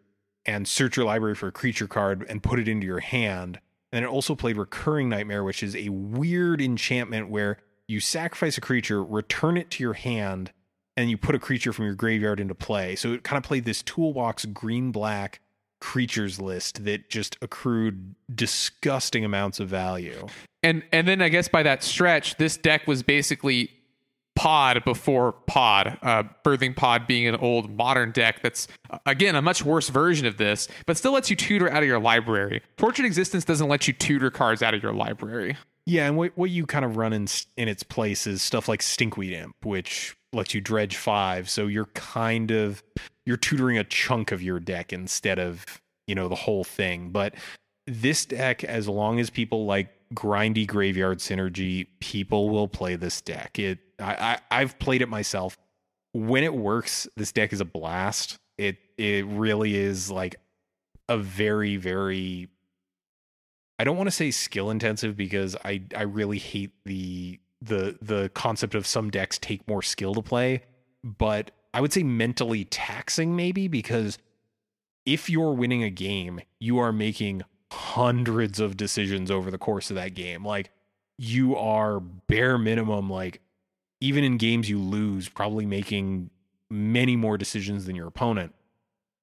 and search your library for a creature card and put it into your hand. And it also played Recurring Nightmare, which is a weird enchantment where you sacrifice a creature, return it to your hand, and you put a creature from your graveyard into play. So it kind of played this toolbox green-black creatures list that just accrued disgusting amounts of value. And then I guess by that stretch, this deck was basically Pod before Pod, Birthing Pod being an old modern deck that's, again, a much worse version of this, but still lets you tutor out of your library. Tortured Existence doesn't let you tutor cards out of your library. Yeah, and what you kind of run in its place is stuff like Stinkweed Imp, which lets you dredge 5, so you're tutoring a chunk of your deck instead of, the whole thing. But this deck, as long as people like grindy graveyard synergy, people will play this deck. I've played it myself. When it works, this deck is a blast. It really is like a very, very, I don't want to say skill intensive because I really hate the concept of some decks take more skill to play, but I would say mentally taxing maybe, because if you're winning a game, you are making hundreds of decisions over the course of that game. Like you are bare minimum, like even in games you lose, probably making many more decisions than your opponent.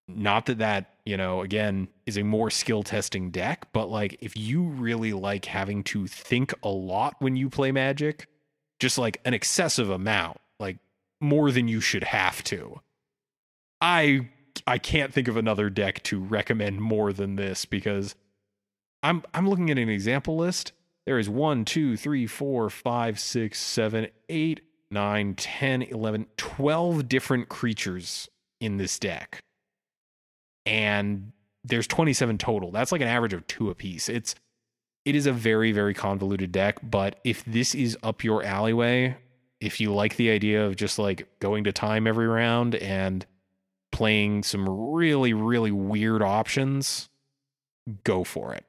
Not that, again, is a more skill testing deck, but like if you really like having to think a lot when you play Magic, just like an excessive amount, like more than you should have to, I can't think of another deck to recommend more than this, because I'm looking at an example list. There is 1, 2, 3, 4, 5, 6, 7, 8, 9, 10, 11, 12 different creatures in this deck. And there's 27 total. That's like an average of 2 apiece. It is a very, very convoluted deck, but if this is up your alleyway, if you like the idea of just like going to time every round and playing some really, really weird options, go for it.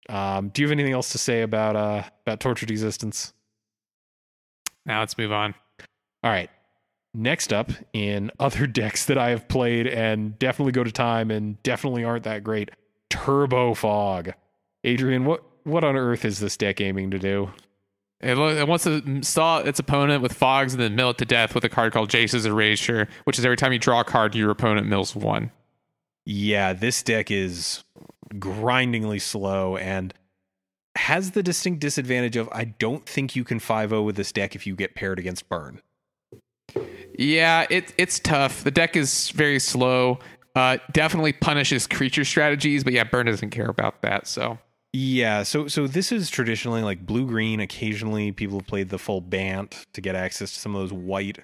Do you have anything else to say about Tortured Existence? Now let's move on. All right. Next up, in other decks that I have played and definitely go to time and definitely aren't that great, Turbofog. Adrian, what on earth is this deck aiming to do? It wants to saw its opponent with fogs and then mill it to death with a card called Jace's Erasure, which is every time you draw a card, your opponent mills 1. Yeah, this deck is grindingly slow and has the distinct disadvantage of I don't think you can 5-0 with this deck if you get paired against Burn. Yeah, it's tough. The deck is very slow. Definitely punishes creature strategies, but yeah, Burn doesn't care about that, so... Yeah, so this is traditionally like blue-green. Occasionally people have played the full Bant to get access to some of those white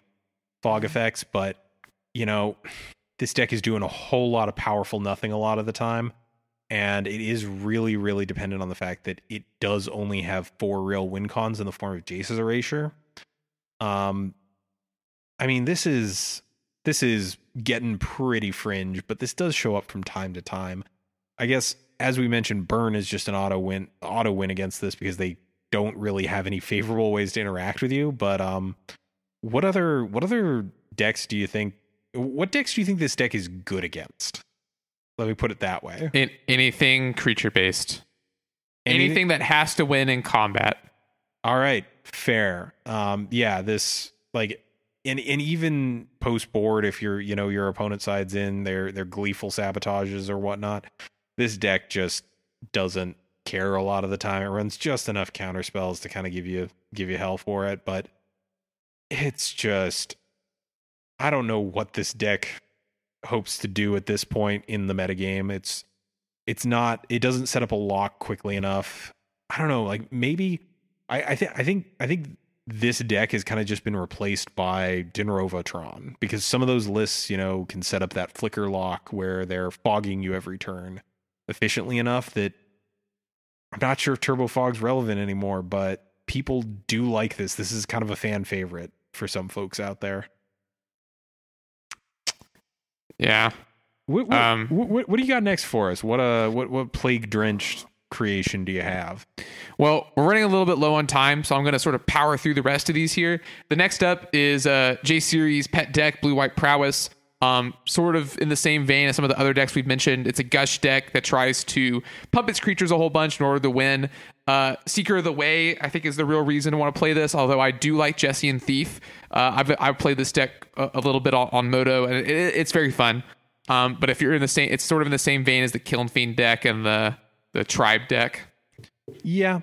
fog effects, but, this deck is doing a whole lot of powerful nothing a lot of the time, and it is really, really dependent on the fact that it does only have 4 real win cons in the form of Jace's Erasure. This is getting pretty fringe, but this does show up from time to time. I guess, as we mentioned, Burn is just an auto win against this because they don't really have any favorable ways to interact with you. But what other decks do you think? What decks do you think this deck is good against? Let me put it that way. Anything creature based. Anything that has to win in combat. All right, fair. This like, and even post board, if your opponent side's in their gleeful sabotages or whatnot, this deck just doesn't care a lot of the time. It runs just enough counter spells to kind of give you hell for it, but it's just, I don't know what this deck hopes to do at this point in the metagame. It doesn't set up a lock quickly enough. I don't know, like maybe I think this deck has kind of just been replaced by Dinrova Tron, because some of those lists, can set up that flicker lock where they're fogging you every turn efficiently enough that I'm not sure if Turbofog's relevant anymore, but people do like this. This is kind of a fan favorite for some folks out there. Yeah. What do you got next for us? What plague drenched creation do you have? Well, we're running a little bit low on time, so I'm going to sort of power through the rest of these here. The next up is J Series pet deck, blue-white Prowess. Sort of in the same vein as some of the other decks we've mentioned. It's a gush deck that tries to pump its creatures a whole bunch in order to win. Seeker of the Way, I think, is the real reason to want to play this, although I do like Jesse and Thief. I've played this deck a little bit on Moto, and it's very fun. But if you're in the same, it's sort of in the same vein as the Kiln Fiend deck and the Tribe deck. Yeah,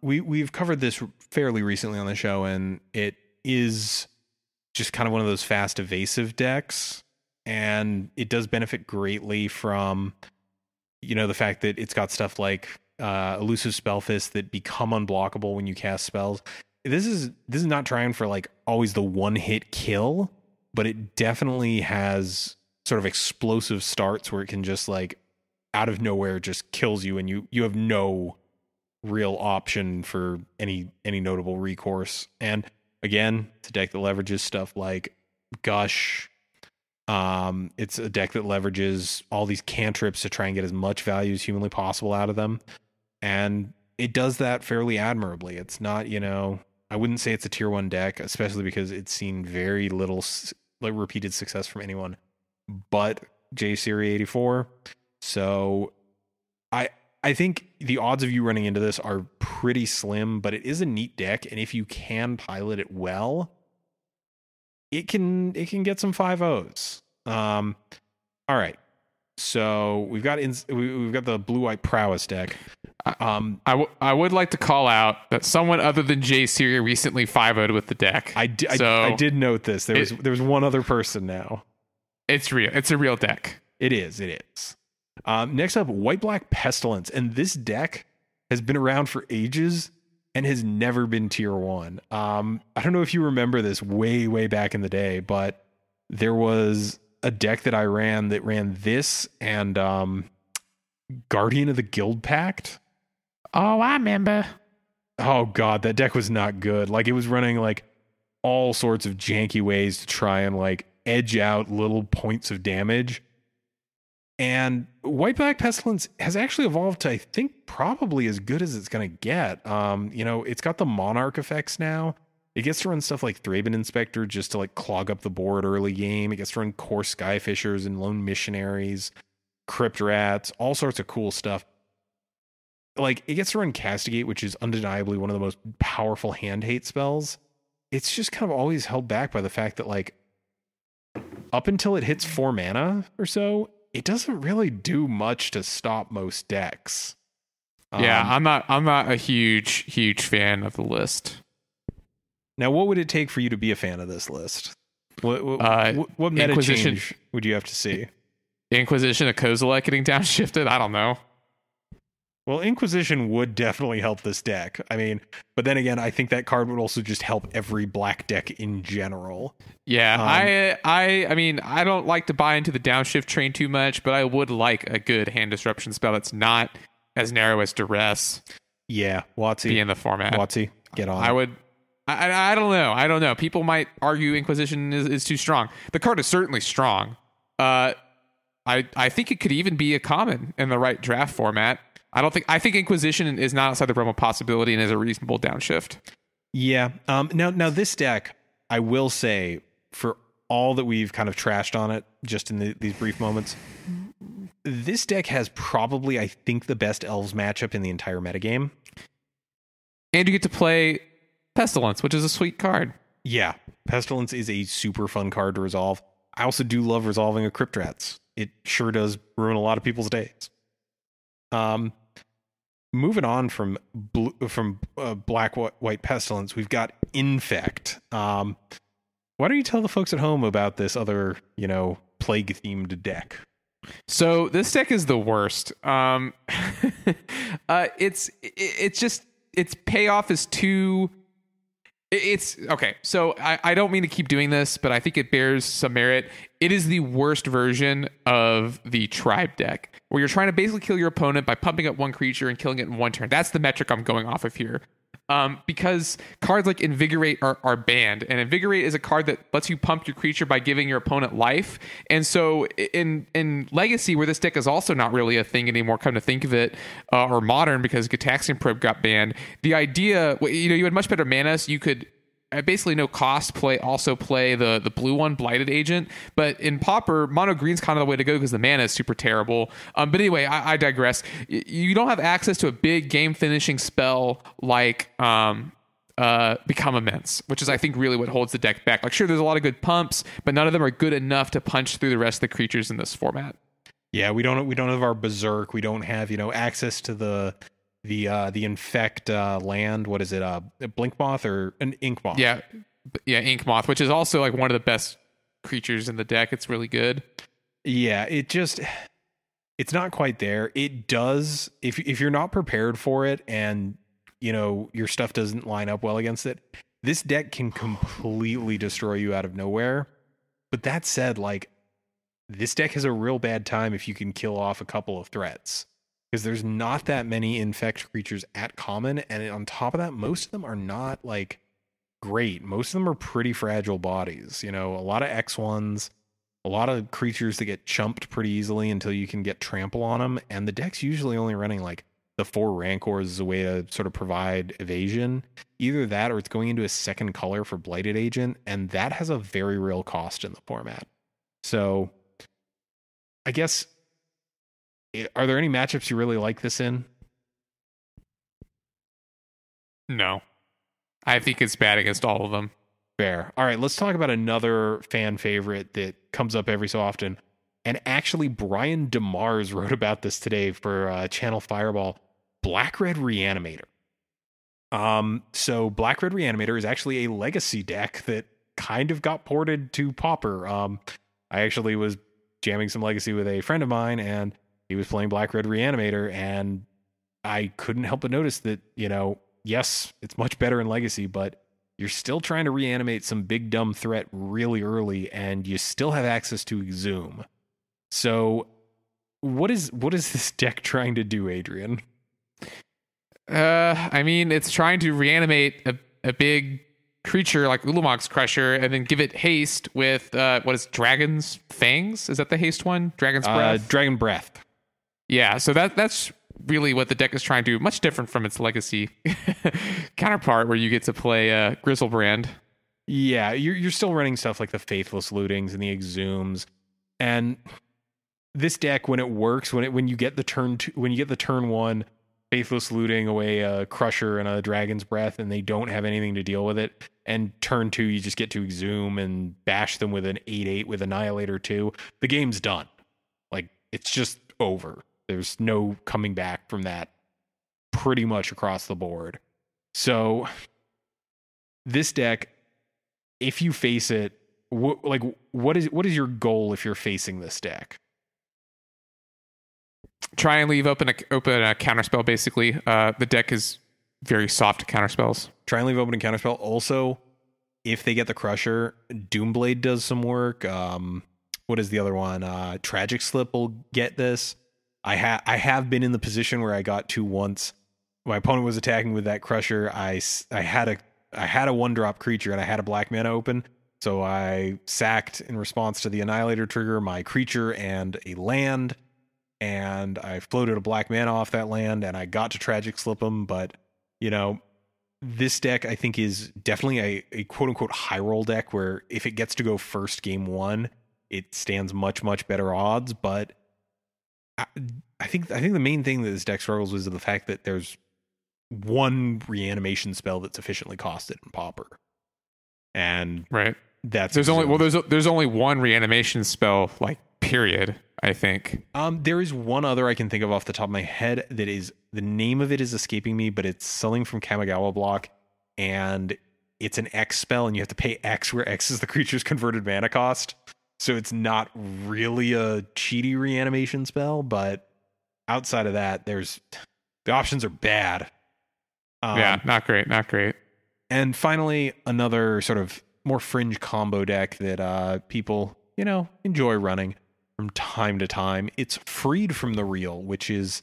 we've covered this fairly recently on the show, and it is just kind of one of those fast evasive decks, and it does benefit greatly from the fact that it's got stuff like elusive Spellfist that become unblockable when you cast spells. This is not trying for like always the one hit kill, but it definitely has sort of explosive starts where it can just like out of nowhere just kills you, and you have no real option for any notable recourse. And again, it's a deck that leverages stuff like Gush. It's a deck that leverages all these cantrips to try and get as much value as humanly possible out of them. And it does that fairly admirably. It's not, I wouldn't say it's a tier 1 deck, especially because it's seen very little repeated success from anyone but J Series 84. So I think the odds of you running into this are pretty slim, but it is a neat deck, and if you can pilot it well, it can get some 5-0s. All right. So we've got the blue-white Prowess deck. I would like to call out that someone other than J Series recently 5-0'd with the deck. I did note this. There was one other person now. It's real. It's a real deck. It is. Next up, white-black Pestilence, and this deck has been around for ages and has never been tier 1. I don't know if you remember this way back in the day, but there was a deck that I ran this and Guardian of the Guild Pact. Oh, I remember. Oh god, that deck was not good. Like, it was running like all sorts of janky ways to try and like edge out little points of damage. And white-black Pestilence has actually evolved to, I think, probably as good as it's going to get. It's got the Monarch effects now. It gets to run stuff like Thraben Inspector just to like clog up the board early game. It gets to run Core Skyfishers and Lone Missionaries, Crypt Rats, all sorts of cool stuff. Like, it gets to run Castigate, which is undeniably one of the most powerful hand hate spells. It's just kind of always held back by the fact that, like, up until it hits 4 mana or so, it doesn't really do much to stop most decks. Yeah, I'm not a huge fan of the list. Now, what would it take for you to be a fan of this list? What meta change would you have to see? Inquisition of Kozilek getting downshifted? I don't know. Well, Inquisition would definitely help this deck. I mean, but then again, I think that card would also just help every black deck in general. Yeah, I mean, I don't like to buy into the downshift train too much, but I would like a good hand disruption spell that's not as narrow as Duress. Yeah, WotC. Be in the format. WotC, get on. I I don't know. I don't know. People might argue Inquisition is too strong. The card is certainly strong. I think it could even be a common in the right draft format. I think Inquisition is not outside the realm of possibility and is a reasonable downshift. Yeah. Now this deck, I will say, for all that we've kind of trashed on it just in these brief moments, this deck has probably, I think, the best Elves matchup in the entire metagame. And you get to play Pestilence, which is a sweet card. Yeah. Pestilence is a super fun card to resolve. I also do love resolving a Crypt Rats. It sure does ruin a lot of people's days. Moving on from black white Pestilence, we've got Infect. Why don't you tell the folks at home about this other, plague themed deck? So this deck is the worst. Its payoff is too. It's okay. So I don't mean to keep doing this, but I think it bears some merit. It is the worst version of the tribe deck, where you're trying to basically kill your opponent by pumping up one creature and killing it in one turn. That's the metric I'm going off of here. Because cards like Invigorate are banned, and Invigorate is a card that lets you pump your creature by giving your opponent life. And so in Legacy, where this deck is also not really a thing anymore, come to think of it, or Modern, because Gitaxian Probe got banned, the idea, you had much better mana, so you could basically no cost play the blue one, Blighted Agent. But in Pauper, mono green's kind of the way to go because the mana is super terrible. But anyway, I digress. You don't have access to a big game finishing spell like Become Immense, which is, I think, really what holds the deck back. Like, sure, there's a lot of good pumps, but none of them are good enough to punch through the rest of the creatures in this format. Yeah, we don't have our Berserk. We don't have access to the Infect land. What is it? A Blink Moth or an Ink Moth? Yeah, Ink Moth, which is also like one of the best creatures in the deck. It's really good. Yeah, it's not quite there. It does, if you're not prepared for it and your stuff doesn't line up well against it, this deck can completely destroy you out of nowhere. But that said, this deck has a real bad time if you can kill off a couple of threats. Because there's not that many Infect creatures at common, and on top of that, most of them are not great. Most of them are pretty fragile bodies. A lot of X1s, a lot of creatures that get chumped pretty easily until you can get trample on them, and the deck's usually only running the 4 Rancors as a way to sort of provide evasion. Either that or it's going into a second color for Blighted Agent, and that has a very real cost in the format. So I guess, are there any matchups you really like this in? No. I think it's bad against all of them. Fair. All right, let's talk about another fan favorite that comes up every so often. And actually, Brian DeMars wrote about this today for Channel Fireball. Black-Red Reanimator. So Black-Red Reanimator is actually a legacy deck that kind of got ported to Pauper. I actually was jamming some legacy with a friend of mine, and he was playing Black-Red Reanimator, and I couldn't help but notice that, yes, it's much better in Legacy, but you're still trying to reanimate some big dumb threat really early, and you still have access to Exhume. So what is this deck trying to do, Adrian? I mean, it's trying to reanimate a big creature like Ulamog's Crusher and then give it haste with what is Dragon's Fangs? Is that the haste one? Dragon's Breath? Dragon Breath. Yeah, so that's really what the deck is trying to do. Much different from its Legacy counterpart, where you get to play Grizzlebrand. Yeah, you're still running stuff like the Faithless Lootings and the Exhumes, and this deck, when it works, when you get the turn 1 Faithless Looting away a Crusher and a Dragon's Breath, and they don't have anything to deal with it, and turn 2 you just get to Exhume and bash them with an 8/8 with Annihilator 2, the game's done. It's just over. There's no coming back from that pretty much across the board. So this deck, if you face it, what is your goal if you're facing this deck? Try and leave open a counterspell, basically. The deck is very soft to counterspells. Try and leave open a counterspell. Also, if they get the Crusher, Doomblade does some work. What is the other one? Tragic Slip will get this. I have been in the position where I got 2 once. My opponent was attacking with that Crusher. I had a had a 1-drop creature and I had a black mana open, so I sacked in response to the Annihilator trigger my creature and a land, and I floated a black mana off that land, and I got to Tragic Slip 'em. But this deck I think is definitely a quote unquote high roll deck where if it gets to go first game 1, it stands much better odds. But I think the main thing that this deck struggles with is the fact that there's one reanimation spell that's efficiently costed in Pauper, and right. That's there's only one reanimation spell, like, period, I think. There is one other I can think of off the top of my head that is, the name of it is escaping me, but it's selling from Kamigawa block, and it's an X spell, and you have to pay X, where X is the creature's converted mana cost. So it's not really a cheaty reanimation spell, but outside of that, the options are bad. Not great. And finally, another sort of more fringe combo deck that people, enjoy running from time to time. It's Freed from the Real, which is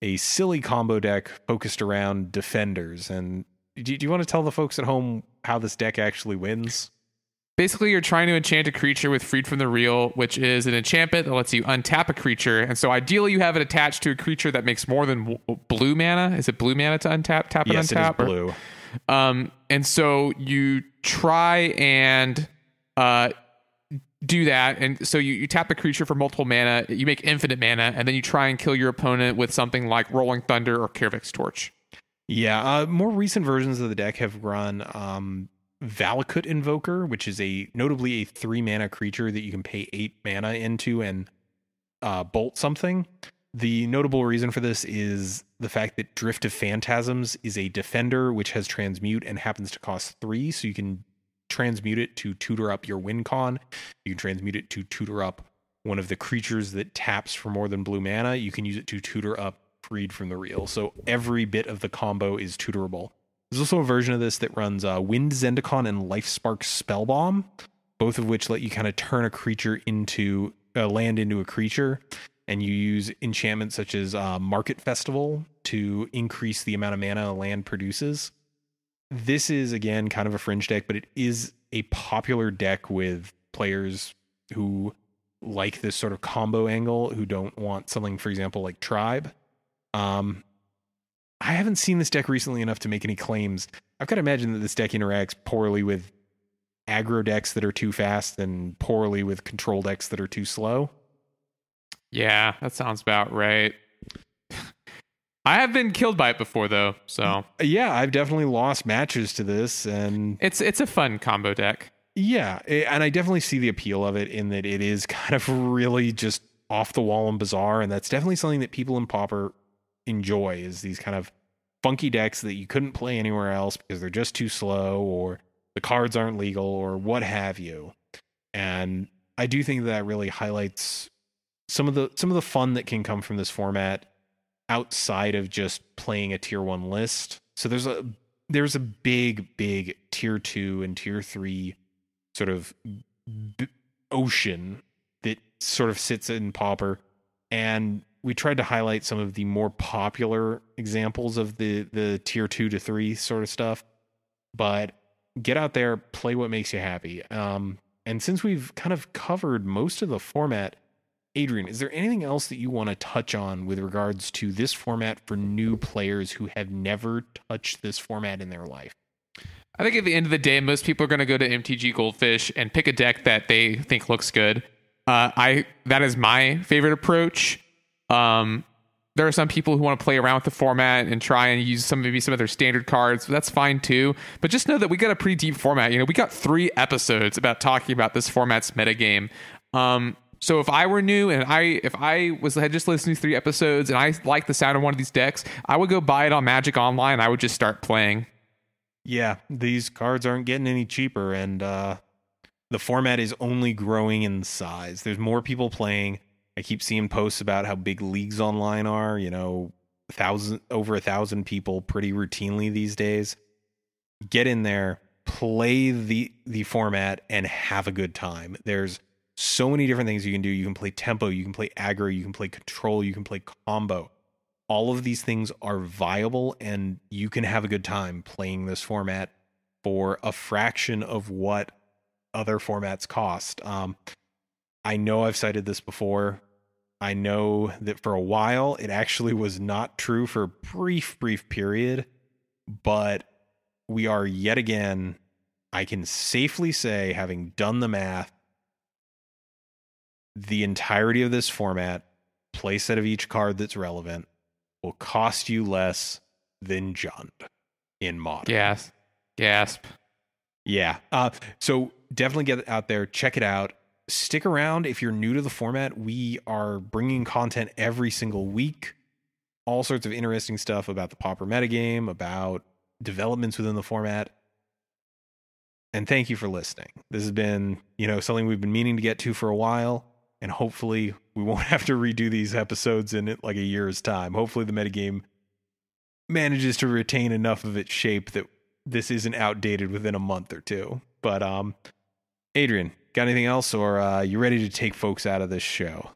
a silly combo deck focused around defenders. And do you want to tell the folks at home how this deck actually wins? Basically, you're trying to enchant a creature with Freed from the Real, which is an enchantment that lets you untap a creature. And so ideally, you have it attached to a creature that makes more than blue mana. Is it blue mana to untap? Tap and yes, untap? It is blue. And so you try and do that. And so you tap a creature for multiple mana, you make infinite mana, and then you try and kill your opponent with something like Rolling Thunder or Kervik's Torch. Yeah, more recent versions of the deck have run Valakut Invoker, which is notably a 3-mana creature that you can pay 8 mana into and bolt something. The notable reason for this is the fact that Drift of Phantasms is a defender which has transmute and happens to cost 3, so you can transmute it to tutor up your win con. You can transmute it to tutor up one of the creatures that taps for more than blue mana. You can use it to tutor up Freed from the Real. So every bit of the combo is tutorable. There's also a version of this that runs Wind Zendikon and Lifespark Spellbomb, both of which let you kind of turn a creature into land into a creature, and you use enchantments such as Market Festival to increase the amount of mana a land produces. This is, again, kind of a fringe deck, but it is a popular deck with players who like this sort of combo angle, who don't want something, for example, like Tribe. I haven't seen this deck recently enough to make any claims. I've got to imagine that this deck interacts poorly with aggro decks that are too fast and poorly with control decks that are too slow. Yeah, that sounds about right. I have been killed by it before, though, so... Yeah, I've definitely lost matches to this, and... It's a fun combo deck. Yeah, and I definitely see the appeal of it in that it is kind of really just off the wall and bizarre, and that's definitely something that people in Pauper enjoy, is these kind of funky decks that you couldn't play anywhere else because they're just too slow, or the cards aren't legal, or what have you. And I do think that really highlights some of the fun that can come from this format outside of just playing a tier 1 list. So there's a big tier 2 and tier 3 sort of ocean that sort of sits in Pauper, and we tried to highlight some of the more popular examples of the tier 2 to 3 sort of stuff. But get out there, play what makes you happy. And since we've kind of covered most of the format, Adrian, is there anything else that you want to touch on with regards to this format for new players who have never touched this format in their life? I think at the end of the day, most people are going to go to MTG Goldfish and pick a deck that they think looks good. That is my favorite approach. There are some people who want to play around with the format and try and use maybe some of their standard cards. That's fine too. But just know that we got a pretty deep format. We got 3 episodes about talking about this format's metagame. So if I were new and if I had just listened to 3 episodes and I liked the sound of one of these decks, I would go buy it on Magic Online. I would just start playing. Yeah, these cards aren't getting any cheaper, and the format is only growing in size. There's more people playing. I keep seeing posts about how big leagues online are, over 1,000 people pretty routinely these days. Get in there, play the format, and have a good time. There's so many different things you can do. You can play tempo, you can play aggro, you can play control, you can play combo. All of these things are viable, and you can have a good time playing this format. for a fraction of what other formats cost. I know I've cited this before. I know that for a while it actually was not true for a brief period, but we are yet again, I can safely say, having done the math, the entirety of this format, play set of each card that's relevant, will cost you less than Jund in Modern. Gasp. Yeah. So definitely get it out there. Check it out. Stick around if you're new to the format. We are bringing content every single week. All sorts of interesting stuff about the Pauper metagame, about developments within the format. And thank you for listening. This has been, something we've been meaning to get to for a while. And hopefully we won't have to redo these episodes in like a year's time. Hopefully the metagame manages to retain enough of its shape that this isn't outdated within a month or two. But Adrian, got anything else, or you ready to take folks out of this show?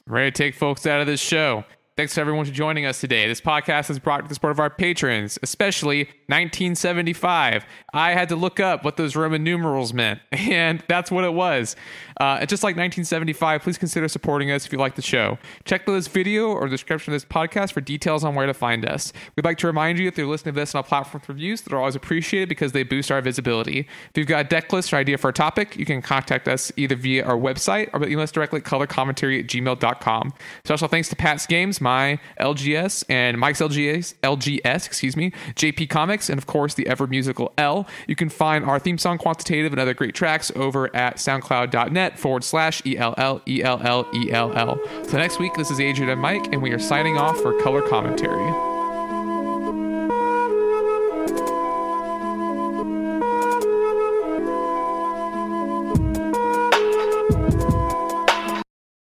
Ready to take folks out of this show. Thanks to everyone for joining us today. This podcast is brought to the support of our patrons, especially 1975. I had to look up what those Roman numerals meant, and that's what it was. And just like 1975, please consider supporting us if you like the show. Check this video or the description of this podcast for details on where to find us. We'd like to remind you, if you're listening to this on a platform with reviews, that are always appreciated because they boost our visibility. If you've got a deck list or idea for a topic, you can contact us either via our website or email us directly at colorcommentary@gmail.com. Special thanks to Pat's Games, my LGS, and Mike's LGS, JP Comics, and of course the ever musical L. You can find our theme song, Quantitative, and other great tracks over at soundcloud.net/ELLELLELL. So next week, this is Adrian and Mike, and we are signing off for Color Commentary.